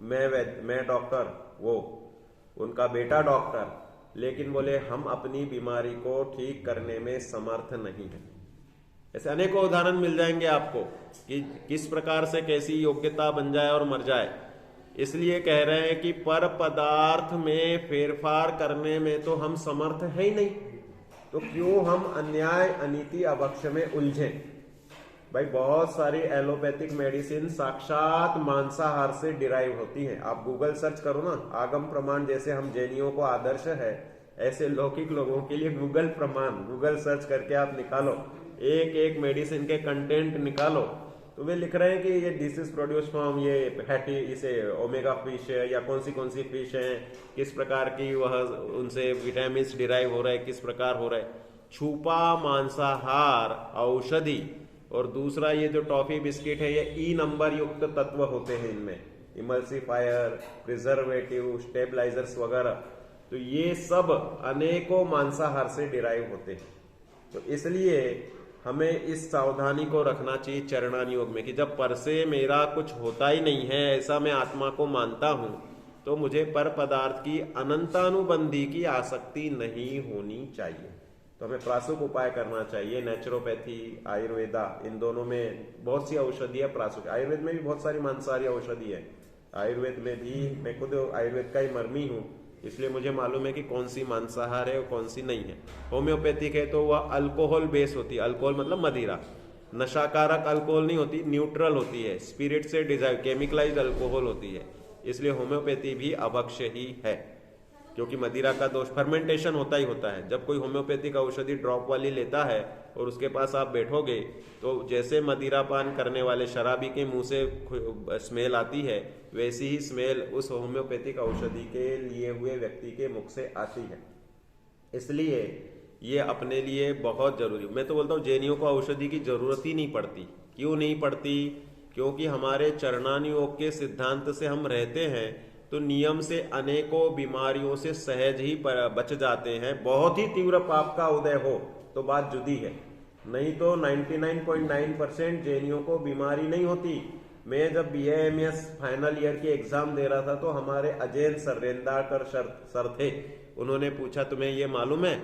मैं डॉक्टर, वो उनका बेटा डॉक्टर, लेकिन बोले हम अपनी बीमारी को ठीक करने में समर्थ नहीं है। ऐसे अनेकों उदाहरण मिल जाएंगे आपको कि किस प्रकार से कैसी योग्यता बन जाए और मर जाए। इसलिए कह रहे हैं कि पर पदार्थ में फेरफार करने में तो हम समर्थ है ही नहीं, तो क्यों हम अन्याय अनीति अभक्ष में उलझे। भाई बहुत सारी एलोपैथिक मेडिसिन साक्षात मांसाहार से डिराइव होती हैं। आप गूगल सर्च करो ना, आगम प्रमाण जैसे हम जैनियों को आदर्श है, ऐसे लौकिक लोगों के लिए गूगल प्रमाण, गूगल सर्च करके आप निकालो, एक एक मेडिसिन के कंटेंट निकालो, तो वे लिख रहे हैं कि ये दिस इज प्रोड्यूस फ्रॉम ये फैटी, इसे ओमेगा फिश है या कौन सी फिश है, किस प्रकार की वह उनसे विटामिन डिराइव हो रहा है, किस प्रकार हो रहा है। छुपा मांसाहार औषधि। और दूसरा ये जो टॉफी बिस्किट है ये E नंबर युक्त तत्व होते हैं इनमें, इमल्सिफायर, प्रिजर्वेटिव, स्टेबलाइजर्स वगैरह, तो ये सब अनेकों मांसाहार से डिराइव होते हैं। तो इसलिए हमें इस सावधानी को रखना चाहिए चरणान योग में कि जब पर से मेरा कुछ होता ही नहीं है, ऐसा मैं आत्मा को मानता हूं, तो मुझे पर पदार्थ की अनंतानुबंधी की आसक्ति नहीं होनी चाहिए। तो हमें प्रासुक उपाय करना चाहिए। नेचुरोपैथी, आयुर्वेदा, इन दोनों में बहुत सी औषधि है। प्रासुक आयुर्वेद में भी बहुत सारी मांसाहारी औषधि है। आयुर्वेद में भी मैं खुद आयुर्वेद का ही मर्मी हूं, इसलिए मुझे मालूम है कि कौन सी मांसाहार है और कौन सी नहीं है। होम्योपैथिक है तो वह अल्कोहल बेस होती है। अल्कोहल मतलब मदिरा, नशाकारक अल्कोहल नहीं होती, न्यूट्रल होती है, स्पिरिट से डिजाइव, केमिकलाइज्ड अल्कोहल होती है। इसलिए होम्योपैथी भी अभक्ष्य ही है, क्योंकि मदिरा का दोष फर्मेंटेशन होता ही होता है। जब कोई होम्योपैथिक औषधि ड्रॉप वाली लेता है और उसके पास आप बैठोगे तो जैसे मदिरा पान करने वाले शराबी के मुंह से स्मेल आती है, वैसी ही स्मेल उस होम्योपैथिक औषधि के लिए हुए व्यक्ति के मुख से आती है। इसलिए ये अपने लिए बहुत जरूरी। मैं तो बोलता हूँ जैनियों को औषधि की जरूरत ही नहीं पड़ती। क्यों नहीं पड़ती? क्योंकि हमारे चरणान योग के सिद्धांत से हम रहते हैं, तो नियम से अनेकों बीमारियों से सहज ही बच जाते हैं। बहुत ही तीव्र पाप का उदय हो तो बात जुदी है, नहीं तो 99.9% जैनियों को बीमारी नहीं होती। मैं जब BAMS फाइनल ईयर की एग्जाम दे रहा था तो हमारे अजैन सर, रेंदाकर सर थे, उन्होंने पूछा तुम्हें ये मालूम है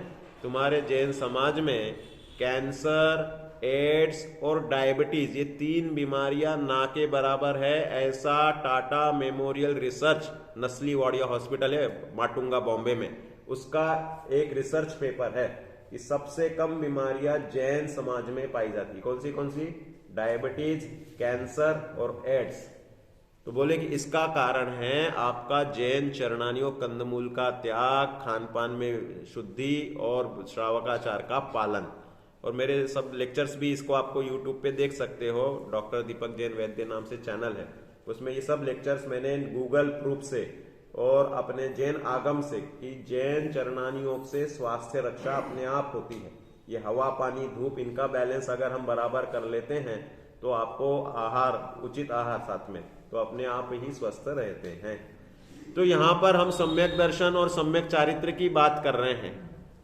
तुम्हारे जैन समाज में कैंसर, एड्स और डायबिटीज, ये 3 बीमारियां ना के बराबर है, ऐसा टाटा मेमोरियल रिसर्च, नस्ली वाडिया हॉस्पिटल है माटुंगा बॉम्बे में, उसका एक रिसर्च पेपर है कि सबसे कम बीमारियां जैन समाज में पाई जाती। कौन सी? डायबिटीज, कैंसर और एड्स। तो बोले कि इसका कारण है आपका जैन चरणानियों कंदमूल का त्याग, खान पान में शुद्धि और श्रावकाचार का पालन। और मेरे सब लेक्चर्स भी इसको आपको यूट्यूब पे देख सकते हो, डॉक्टर दीपक जैन वैद्य नाम से चैनल है, उसमें ये सब लेक्चर्स मैंने गूगल प्रूफ से और अपने जैन आगम से कि जैन चरणानी योग से स्वास्थ्य रक्षा अपने आप होती है। ये हवा, पानी, धूप, इनका बैलेंस अगर हम बराबर कर लेते हैं तो आपको आहार, उचित आहार साथ में, तो अपने आप ही स्वस्थ रहते हैं। तो यहां पर हम सम्यक दर्शन और सम्यक चारित्र की बात कर रहे हैं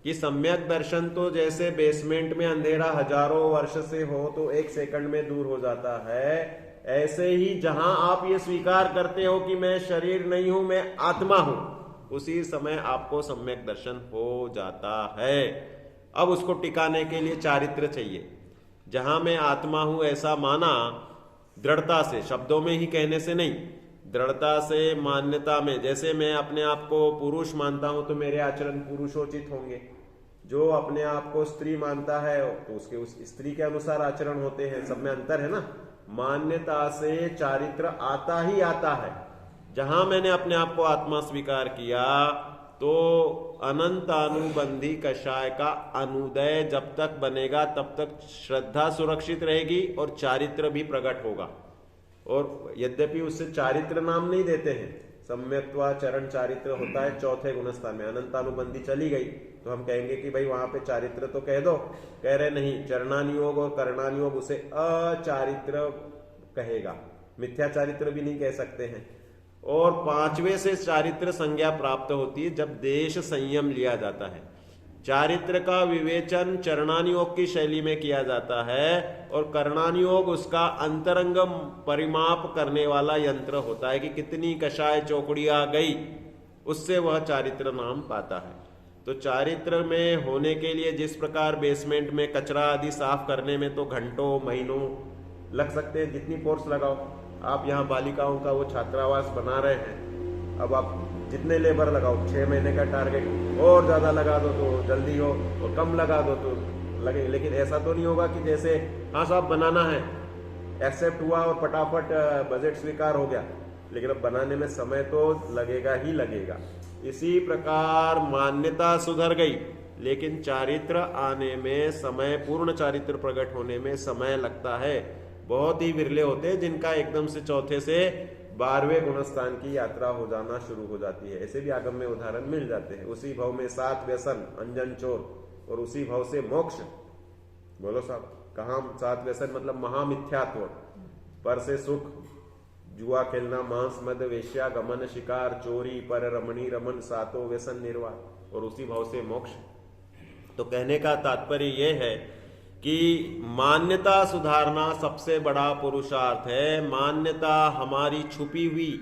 कि सम्यक दर्शन तो जैसे बेसमेंट में अंधेरा हजारों वर्ष से हो तो 1 सेकंड में दूर हो जाता है, ऐसे ही जहां आप ये स्वीकार करते हो कि मैं शरीर नहीं हूं, मैं आत्मा हूं, उसी समय आपको सम्यक दर्शन हो जाता है। अब उसको टिकाने के लिए चारित्र चाहिए। जहां मैं आत्मा हूं ऐसा माना दृढ़ता से, शब्दों में ही कहने से नहीं, दृढ़ता से, मान्यता में। जैसे मैं अपने आप को पुरुष मानता हूं तो मेरे आचरण पुरुषोचित होंगे। जो अपने आप को स्त्री मानता है तो उसके उस स्त्री के अनुसार आचरण होते हैं। सब में अंतर है ना। मान्यता से चारित्र आता ही आता है। जहां मैंने अपने आप को आत्मा स्वीकार किया तो अनंतानुबंधी कषाय का अनुदय जब तक बनेगा तब तक श्रद्धा सुरक्षित रहेगी और चारित्र भी प्रकट होगा। और यद्यपि उससे चारित्र नाम नहीं देते हैं, सम्यक्त्वा चरण चारित्र होता है 4थे गुणस्थान में। अनंतानुबंधी चली गई तो हम कहेंगे कि भाई वहां पे चारित्र तो कह दो, कह रहे नहीं, चरणानियोग और कर्णानियोग उसे अचारित्र कहेगा, मिथ्या चारित्र भी नहीं कह सकते हैं। और 5वें से चारित्र संज्ञा प्राप्त होती है जब देश संयम लिया जाता है। चारित्र का विवेचन चरणानियोग की शैली में किया जाता है और कर्णानियोग उसका अंतरंग परिमाप करने वाला यंत्र होता है कि कितनी कषाय चौकड़ी आ गई, उससे वह चारित्र नाम पाता है। तो चारित्र में होने के लिए जिस प्रकार बेसमेंट में कचरा आदि साफ करने में तो घंटों महीनों लग सकते हैं, जितनी फोर्स लगाओ। आप यहाँ बालिकाओं का वो छात्रावास बना रहे हैं, अब आप जितने लेबर लगाओ, 6 महीने का टारगेट, और ज्यादा लगा दो तो जल्दी हो और कम लगा दो तो लगे। लेकिन ऐसा तो नहीं होगा कि जैसे हाँ साहब बनाना है, एक्सेप्ट हुआ और फटाफट बजट स्वीकार हो गया, लेकिन अब बनाने में समय तो लगेगा ही लगेगा। इसी प्रकार मान्यता सुधर गई लेकिन चारित्र आने में समय, पूर्ण चारित्र प्रकट होने में समय लगता है। बहुत ही विरले होते हैं जिनका एकदम से 4थे से 12वें गुणस्थान की यात्रा हो जाना शुरू हो जाती है। ऐसे भी आगम में उदाहरण मिल जाते हैं। उसी भव में 7 व्यसन, अंजन चोर, और उसी भव से मोक्ष। बोलो साहब, कहाँ 7 व्यसन मतलब महामिथ्यात्व, पर से सुख, जुआ खेलना, मांस मद वेश्या गमन शिकार चोरी पर रमणी रमन सातो व्यसन निर्वाह और उसी भाव से मोक्ष। तो कहने का तात्पर्य यह है कि मान्यता सुधारना सबसे बड़ा पुरुषार्थ है। मान्यता हमारी छुपी हुई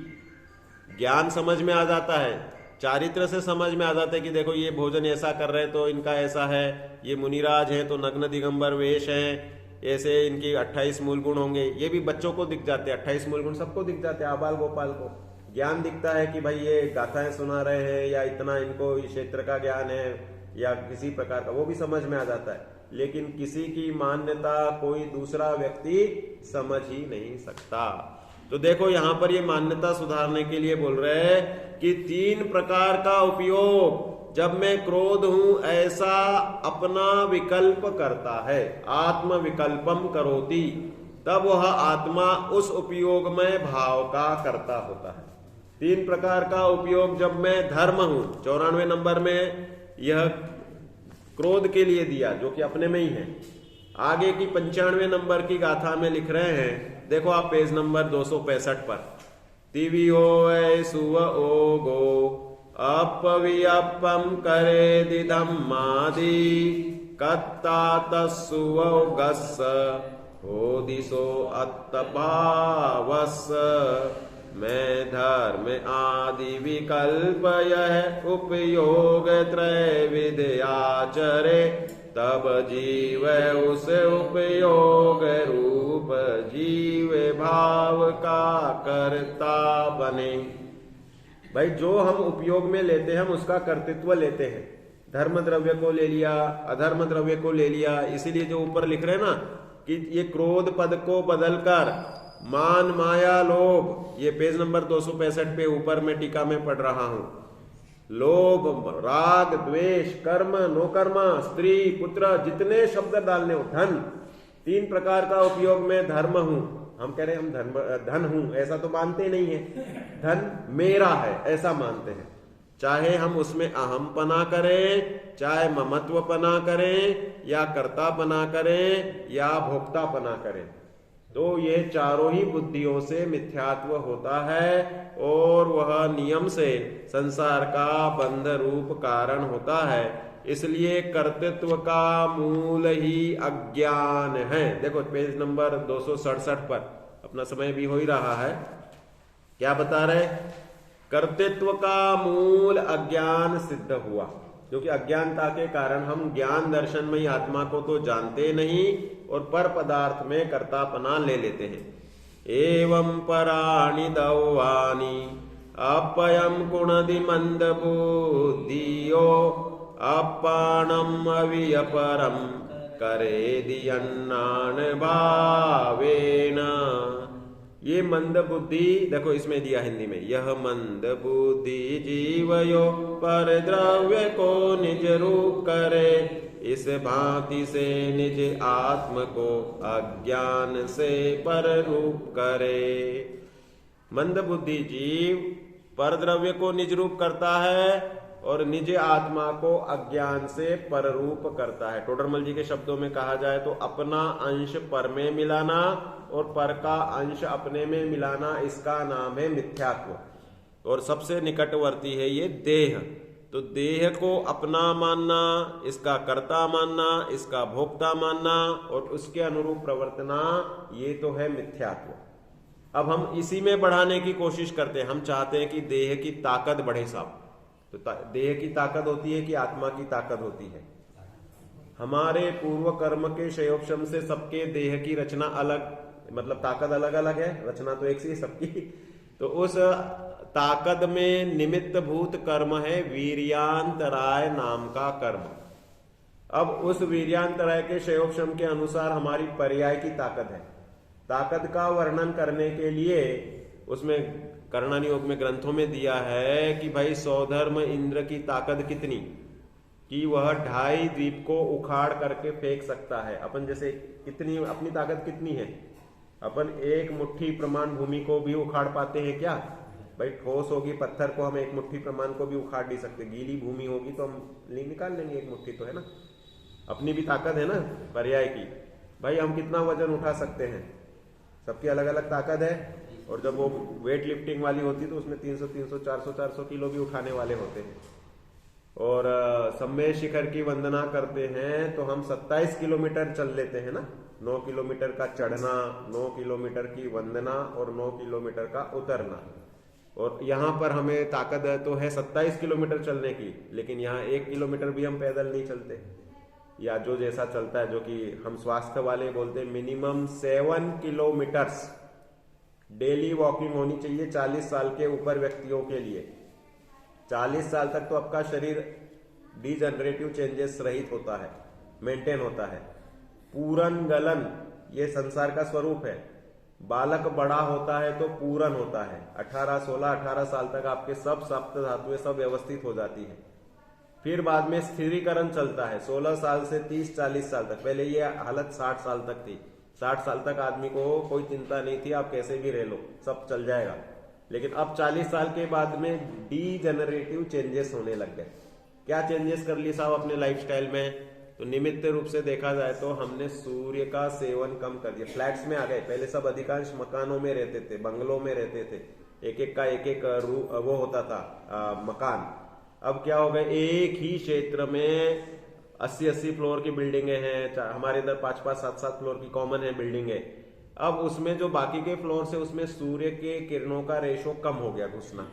ज्ञान समझ में आ जाता है, चारित्र से समझ में आ जाता है कि देखो ये भोजन ऐसा कर रहे तो इनका ऐसा है, ये मुनिराज हैं तो नग्न दिगंबर वेश हैं, ऐसे इनकी 28 मूल गुण होंगे। ये भी बच्चों को दिख जाते हैं, 28 मूल गुण सबको दिख जाते हैं, आबाल गोपाल को ज्ञान दिखता है कि भाई ये गाथाएं सुना रहे हैं या इतना इनको क्षेत्र का ज्ञान है या किसी प्रकार का, वो भी समझ में आ जाता है। लेकिन किसी की मान्यता कोई दूसरा व्यक्ति समझ ही नहीं सकता। तो देखो यहां पर ये मान्यता सुधारने के लिए बोल रहे हैं कि 3 प्रकार का उपयोग जब मैं क्रोध हूं ऐसा अपना विकल्प करता है, आत्म विकल्पम करोति, तब वह आत्मा उस उपयोग में भाव का करता होता है। 3 प्रकार का उपयोग जब मैं धर्म हूं, 94 नंबर में यह क्रोध के लिए दिया जो कि अपने में ही है। आगे की 95 नंबर की गाथा में लिख रहे हैं, देखो आप पेज नंबर 265 पर, तिवियो सुव ओ गो अपवियपम करे दिदम मादी कत्ता तस्सुव गस्स हो दिशो अत्तभावस। मैं धर्म आदि विकल्प यह उपयोग त्रय विद्याचरे, तब जीव उस उपयोग रूप जीव भाव का करता बने। भाई जो हम उपयोग में लेते हैं हम उसका कर्तृत्व लेते हैं। धर्म द्रव्य को ले लिया, अधर्म द्रव्य को ले लिया, इसीलिए जो ऊपर लिख रहे हैं ना कि ये क्रोध पद को बदलकर मान माया लोभ, ये पेज नंबर 265 पे ऊपर में टीका में पढ़ रहा हूं, लोभ राग द्वेष कर्म नौकर्मा स्त्री पुत्र जितने शब्द डालने हो, धन, 3 प्रकार का उपयोग में धर्म हूं। हम कह रहे हैं हम धन हूं ऐसा तो मानते नहीं है, धन मेरा है ऐसा मानते हैं। चाहे हम उसमें अहम पना करें, चाहे ममत्व पना करें, या कर्ता पना करें, या भोक्ता पना करें, तो ये चारों ही बुद्धियों से मिथ्यात्व होता है और वह नियम से संसार का बंध रूप कारण होता है। इसलिए कर्तृत्व का मूल ही अज्ञान है। देखो पेज नंबर 267 पर, अपना समय भी हो ही रहा है, क्या बता रहे, कर्तृत्व का मूल अज्ञान सिद्ध हुआ, क्योंकि अज्ञानता के कारण हम ज्ञान दर्शन में ही आत्मा को तो जानते नहीं और पर पदार्थ में कर्तापना ले लेते हैं। एवं पराणि दौवानि अपयम कुणदि मंद बुद्धियो अपाणम अवियपरम करे दियन्नान भावेन। ये मंद बुद्धि, देखो इसमें दिया हिंदी में, यह मंद बुद्धि जीवयो पर द्रव्य को निज रूप करे, इस भांति से निज आत्म को अज्ञान से पर रूप करे। मंद बुद्धि जीव पर द्रव्य को निज रूप करता है और निज आत्मा को अज्ञान से पररूप करता है। टोडरमल जी के शब्दों में कहा जाए तो अपना अंश पर में मिलाना और पर का अंश अपने में मिलाना, इसका नाम है मिथ्यात्व। और सबसे निकटवर्ती है ये देह। तो देह को अपना मानना, इसका कर्ता मानना, इसका भोक्ता मानना और उसके अनुरूप प्रवर्तना, ये तो है मिथ्यात्व। अब हम इसी में बढ़ाने की कोशिश करते हैं। हम चाहते हैं कि देह की ताकत बढ़े साहब। तो देह की ताकत होती है कि आत्मा की ताकत होती है? हमारे पूर्व कर्म के क्षयोपशम से सबके देह की रचना अलग, मतलब ताकत अलग अलग है, रचना तो एक सी सबकी। तो उस ताकत में निमित्त भूत कर्म है वीर्यांतराय नाम का कर्म। अब उस वीर्यांतराय के क्षयोपशम के अनुसार हमारी पर्याय की ताकत है। ताकत का वर्णन करने के लिए उसमें कर्णानी योग में ग्रंथों में दिया है कि भाई सौधर्म इंद्र की ताकत कितनी, कि वह 2.5 द्वीप को उखाड़ करके फेंक सकता है। अपन जैसे कितनी अपनी ताकत कितनी है, अपन 1 मुट्ठी प्रमाण भूमि को भी उखाड़ पाते हैं क्या? भाई ठोस होगी पत्थर को हम 1 मुट्ठी प्रमाण को भी उखाड़ नहीं सकते, गीली भूमि होगी तो हम निकाल लेंगे 1 मुट्ठी, तो है ना। अपनी भी ताकत है ना पर्याय की। भाई हम कितना वजन उठा सकते हैं, सबकी अलग अलग ताकत है। और जब वो वेट लिफ्टिंग वाली होती तो उसमें 300 300 400 400 किलो भी उठाने वाले होते हैं। और सम्मेद शिखर की वंदना करते हैं तो हम 27 किलोमीटर चल लेते हैं ना, 9 किलोमीटर का चढ़ना, 9 किलोमीटर की वंदना और 9 किलोमीटर का उतरना। और यहाँ पर हमें ताकत तो है 27 किलोमीटर चलने की, लेकिन यहाँ 1 किलोमीटर भी हम पैदल नहीं चलते, या जो जैसा चलता है, जो कि हम स्वास्थ्य वाले बोलते हैं मिनिमम 7 किलोमीटर्स डेली वॉकिंग होनी चाहिए 40 साल के ऊपर व्यक्तियों के लिए। 40 साल तक तो आपका शरीर डिजनरेटिव चेंजेस रहित होता है, मेंटेन होता है। पूरन गलन ये संसार का स्वरूप है। बालक बड़ा होता है तो पूरन होता है। 18 साल तक आपके सब सप्त धातुएं सब व्यवस्थित हो जाती है। फिर बाद में स्थिरीकरण चलता है 16 साल से 30-40 साल तक। पहले ये हालत 60 साल तक थी। 60 साल तक आदमी को कोई चिंता नहीं थी, आप कैसे भी रह लो, सब चल जाएगा। लेकिन अब 40 साल के बाद में डीजेनरेटिव चेंजेस होने लग गए। क्या चेंजेस कर लिए साहब अपने लाइफस्टाइल में? तो निमित्त रूप से देखा जाए तो हमने सूर्य का सेवन कम कर दिया। फ्लैट्स में आ गए। पहले सब अधिकांश मकानों में रहते थे, बंगलों में रहते थे, एक एक का एक एक वो होता था मकान। अब क्या हो गए, एक ही क्षेत्र में 80-80 फ्लोर की बिल्डिंगें हैं। हमारे इधर 5-5 7-7 फ्लोर की कॉमन है बिल्डिंगें। अब उसमें जो बाकी के फ्लोर से उसमें सूर्य के किरणों का रेशो कम हो गया, घुसना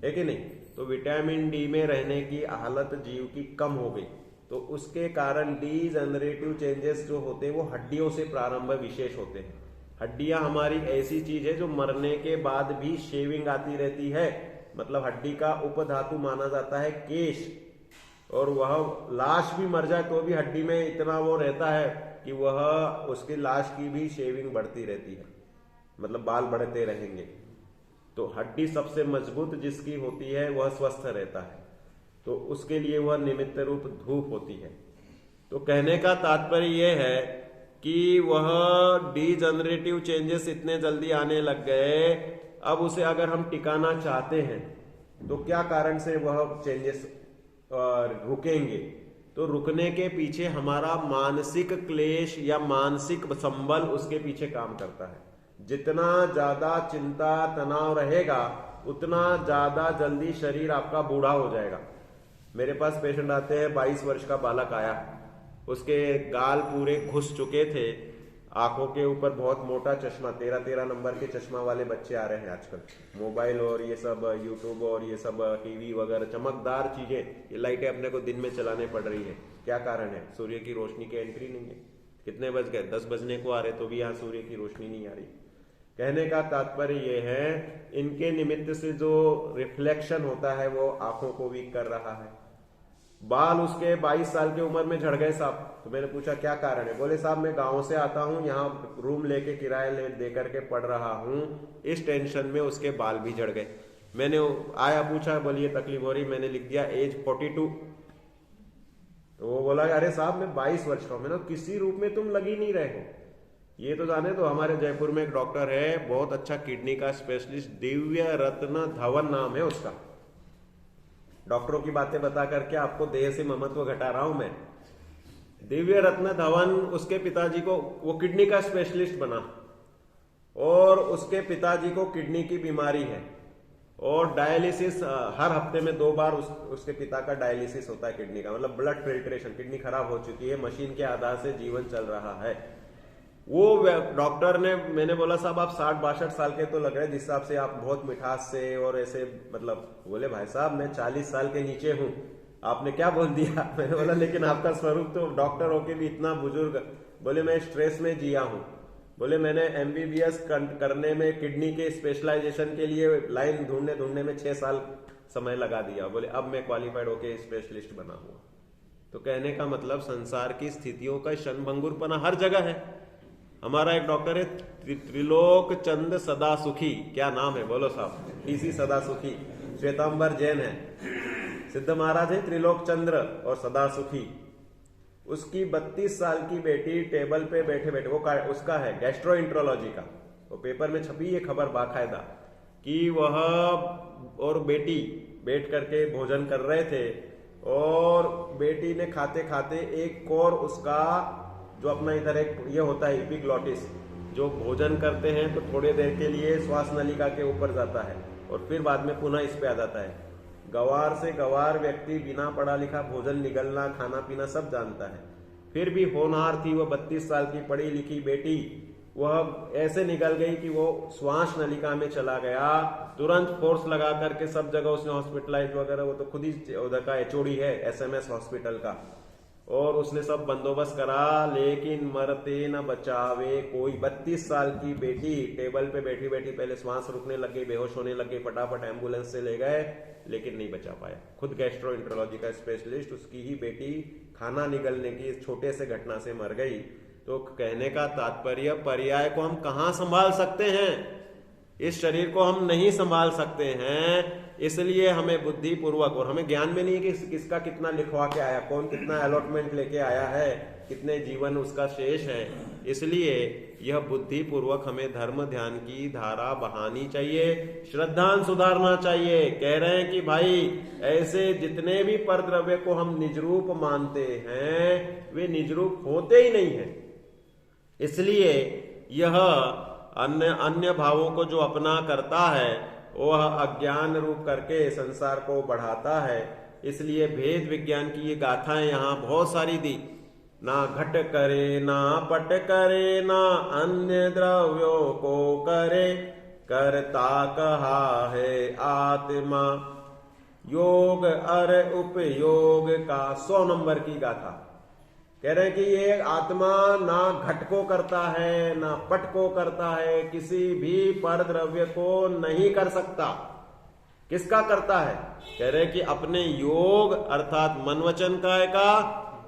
है कि नहीं? तो विटामिन डी में रहने की हालत जीव की कम हो गई। तो उसके कारण डीजनरेटिव चेंजेस जो होते हैं वो हड्डियों से प्रारंभ विशेष होते हैं। हड्डियां हमारी ऐसी चीज है जो मरने के बाद भी शेविंग आती रहती है। मतलब हड्डी का उपधातु माना जाता है केश, और वह लाश भी मर जाए तो भी हड्डी में इतना वो रहता है कि वह उसकी लाश की भी शेविंग बढ़ती रहती है, मतलब बाल बढ़ते रहेंगे। तो हड्डी सबसे मजबूत जिसकी होती है वह स्वस्थ रहता है। तो उसके लिए वह निमित्त रूप धूप होती है। तो कहने का तात्पर्य यह है कि वह डीजनरेटिव चेंजेस इतने जल्दी आने लग गए। अब उसे अगर हम टिकाना चाहते हैं तो क्या कारण से वह चेंजेस रुकेंगे? तो रुकने के पीछे हमारा मानसिक क्लेश या मानसिक संबल उसके पीछे काम करता है। जितना ज्यादा चिंता तनाव रहेगा उतना ज्यादा जल्दी शरीर आपका बूढ़ा हो जाएगा। मेरे पास पेशेंट आते हैं, 22 वर्ष का बालक आया, उसके गाल पूरे घुस चुके थे, आंखों के ऊपर बहुत मोटा चश्मा, 13-13 नंबर के चश्मा वाले बच्चे आ रहे हैं आजकल। मोबाइल और ये सब यूट्यूब और ये सब टीवी वगैरह चमकदार चीजें, ये लाइटें अपने को दिन में चलाने पड़ रही है। क्या कारण है? सूर्य की रोशनी की एंट्री नहीं है। कितने बज गए? 10 बजने को आ रहे तो भी यहाँ सूर्य की रोशनी नहीं आ रही। कहने का तात्पर्य ये है, इनके निमित्त से जो रिफ्लेक्शन होता है वो आंखों को वीक कर रहा है। बाल उसके 22 साल की उम्र में झड़ गए साहब। तो मैंने पूछा क्या कारण है? बोले साहब मैं गांव से आता हूं, यहाँ रूम लेके किराया ले दे करके पढ़ रहा हूं, इस टेंशन में उसके बाल भी झड़ गए। मैंने आया पूछा, बोलिए तकलीफ हो रही, मैंने लिख दिया एज 42। तो वो बोला अरे साहब मैं 22 वर्ष का हूं। मैंने किसी रूप में तुम लग ही नहीं रहे हो। ये तो जाने दो, हमारे जयपुर में एक डॉक्टर है, बहुत अच्छा किडनी का स्पेशलिस्ट, दिव्य रत्न धवन नाम है उसका। डॉक्टरों की बातें बता करके आपको देह से ममत्व घटा रहा हूं मैं। दिव्य रत्न धवन, उसके पिताजी को, वो किडनी का स्पेशलिस्ट बना और उसके पिताजी को किडनी की बीमारी है और डायलिसिस हर हफ्ते में 2 बार उसके पिता का डायलिसिस होता है किडनी का, मतलब ब्लड फिल्ट्रेशन। किडनी खराब हो चुकी है, मशीन के आधार से जीवन चल रहा है। वो डॉक्टर ने, मैंने बोला साहब आप 60-62 साल के तो लग रहे हैं, जिस हिसाब से आप बहुत मिठास से और ऐसे, मतलब बोले भाई साहब मैं 40 साल के नीचे हूं, आपने क्या बोल दिया? मैंने बोला लेकिन आपका स्वरूप तो डॉक्टर होके भी इतना बुजुर्ग। बोले मैं स्ट्रेस में जिया हूं। बोले मैंने MBBS करने में किडनी के स्पेशलाइजेशन के लिए लाइन ढूंढने में 6 साल समय लगा दिया। बोले अब मैं क्वालिफाइड होके स्पेशलिस्ट बना हुआ। तो कहने का मतलब संसार की स्थितियों का क्षणभंगुरपना हर जगह है। हमारा एक डॉक्टर है त्रिलोक चंद सदा सुखी, क्या नाम है बोलो साहब? TC सदा सुखी, श्वेतांबर जैन है, सिद्ध महाराज है त्रिलोक चंद्र और सदा सुखी। उसकी 32 साल की बेटी टेबल पे बैठे बैठे, वो उसका है गैस्ट्रोएंट्रोलॉजी का, वो पेपर में छपी है खबर बाकायदा, कि वह और बेटी बैठ करके भोजन कर रहे थे और बेटी ने खाते खाते एक और उसका जो अपना इधर एक ये होता है एपिग्लॉटिस, जो भोजन करते हैं तो थोड़ी देर के लिए श्वास नलिका के ऊपर जाता है और फिर बाद में पुनः इस पे आ जाता है। गंवार से गंवार व्यक्ति बिना पढ़ा लिखा भोजन निगलना खाना पीना सब जानता है, फिर भी होनहार थी वो 32 साल की पढ़ी लिखी बेटी, वह ऐसे निकल गई कि वो श्वास नलिका में चला गया। तुरंत फोर्स लगा करके सब जगह उसने हॉस्पिटलाइज वगैरह, वो तो खुद ही उधर का एचओडी है एसएमएस हॉस्पिटल का, और उसने सब बंदोबस्त करा, लेकिन मरते न बचावे कोई। 32 साल की बेटी टेबल पे बैठी बैठी पहले श्वास रुकने लग गई, बेहोश होने लग गई, फटाफट एम्बुलेंस से ले गए, लेकिन नहीं बचा पाया। खुद गैस्ट्रोएंटरोलॉजी का स्पेशलिस्ट, उसकी ही बेटी खाना निगलने की इस छोटे से घटना से मर गई। तो कहने का तात्पर्य, पर्याय को हम कहां संभाल सकते हैं? इस शरीर को हम नहीं संभाल सकते हैं, इसलिए हमें बुद्धि पूर्वक, और हमें ज्ञान में नहीं है कि किसका कितना लिखवा के आया, कौन कितना अलॉटमेंट लेके आया है, कितने जीवन उसका शेष है, इसलिए यह बुद्धि पूर्वक हमें धर्म ध्यान की धारा बहानी चाहिए, श्रद्धान सुधारना चाहिए। कह रहे हैं कि भाई ऐसे जितने भी पर द्रव्य को हम निजरूप मानते हैं वे निजरूप होते ही नहीं है, इसलिए यह अन्य भावों को जो अपना करता है वह अज्ञान रूप करके संसार को बढ़ाता है। इसलिए भेद विज्ञान की ये गाथाएं यहाँ बहुत सारी दी। ना घट करे ना पट करे ना अन्य द्रव्यों को करे, करता कहा है आत्मा योग अर उपयोग का। 100 नंबर की गाथा कह रहे हैं कि ये आत्मा ना घट को करता है ना पट को करता है, किसी भी पर द्रव्य को नहीं कर सकता। किसका करता है? कह रहे हैं कि अपने योग अर्थात मन वचन काय का,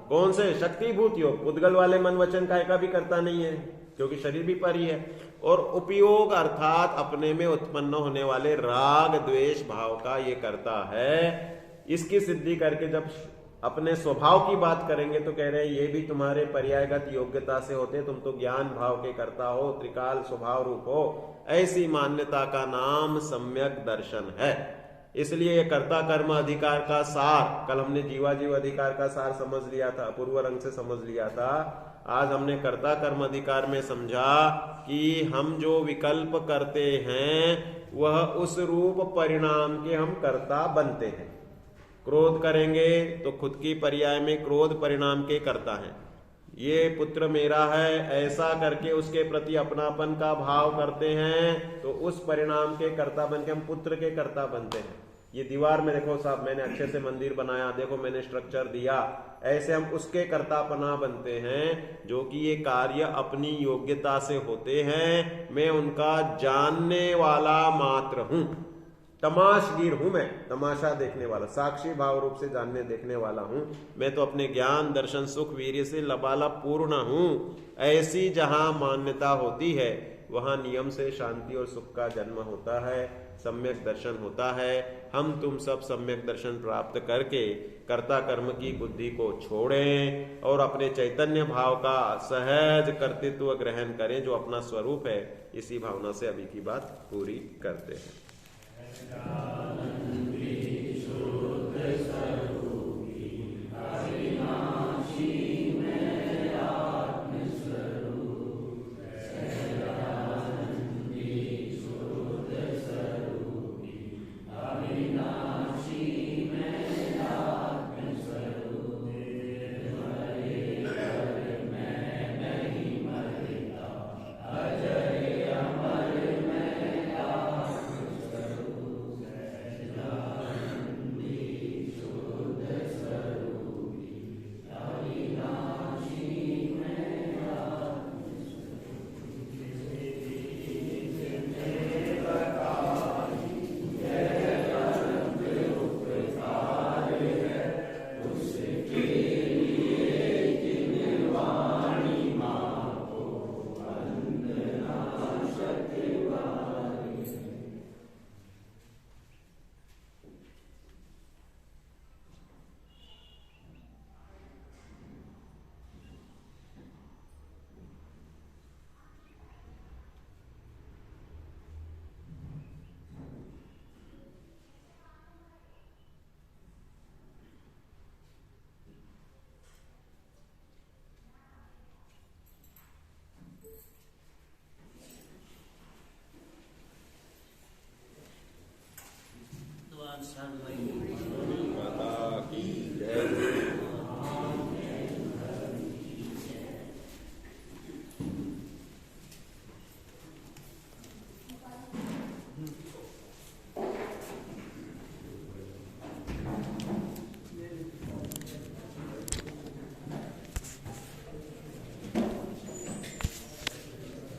कौन से? शक्तिभूत योग। उद्गल वाले मन वचन काय का भी करता नहीं है क्योंकि शरीर भी पर ही है। और उपयोग अर्थात अपने में उत्पन्न होने वाले राग द्वेष भाव का ये करता है। इसकी सिद्धि करके जब अपने स्वभाव की बात करेंगे तो कह रहे हैं ये भी तुम्हारे पर्यायगत योग्यता से होते हैं, तुम तो ज्ञान भाव के करता हो, त्रिकाल स्वभाव रूप हो। ऐसी मान्यता का नाम सम्यक दर्शन है। इसलिए ये कर्ता कर्म अधिकार का सार, कल हमने जीवाजीव अधिकार का सार समझ लिया था, पूर्व रंग से समझ लिया था। आज हमने कर्ता कर्म अधिकार में समझा कि हम जो विकल्प करते हैं वह उस रूप परिणाम के हम कर्ता बनते हैं। क्रोध करेंगे तो खुद की पर्याय में क्रोध परिणाम के करता है। ये पुत्र मेरा है ऐसा करके उसके प्रति अपनापन का भाव करते हैं तो उस परिणाम के कर्ता बन के हम पुत्र के कर्ता बनते हैं। ये दीवार में देखो साहब मैंने अच्छे से मंदिर बनाया, देखो मैंने स्ट्रक्चर दिया, ऐसे हम उसके कर्तापना बनते हैं जो कि ये कार्य अपनी योग्यता से होते हैं। मैं उनका जानने वाला मात्र हूं, तमाशगीर हूं, मैं तमाशा देखने वाला, साक्षी भाव रूप से जानने देखने वाला हूं। मैं तो अपने ज्ञान दर्शन सुख वीर्य से लबालब पूर्ण हूं। ऐसी जहां मान्यता होती है वहां नियम से शांति और सुख का जन्म होता है, सम्यक दर्शन होता है। हम तुम सब सम्यक दर्शन प्राप्त करके कर्ता कर्म की बुद्धि को छोड़ें और अपने चैतन्य भाव का सहज कर्तृत्व ग्रहण करें जो अपना स्वरूप है। इसी भावना से अभी की बात पूरी करते हैं। साल हुआ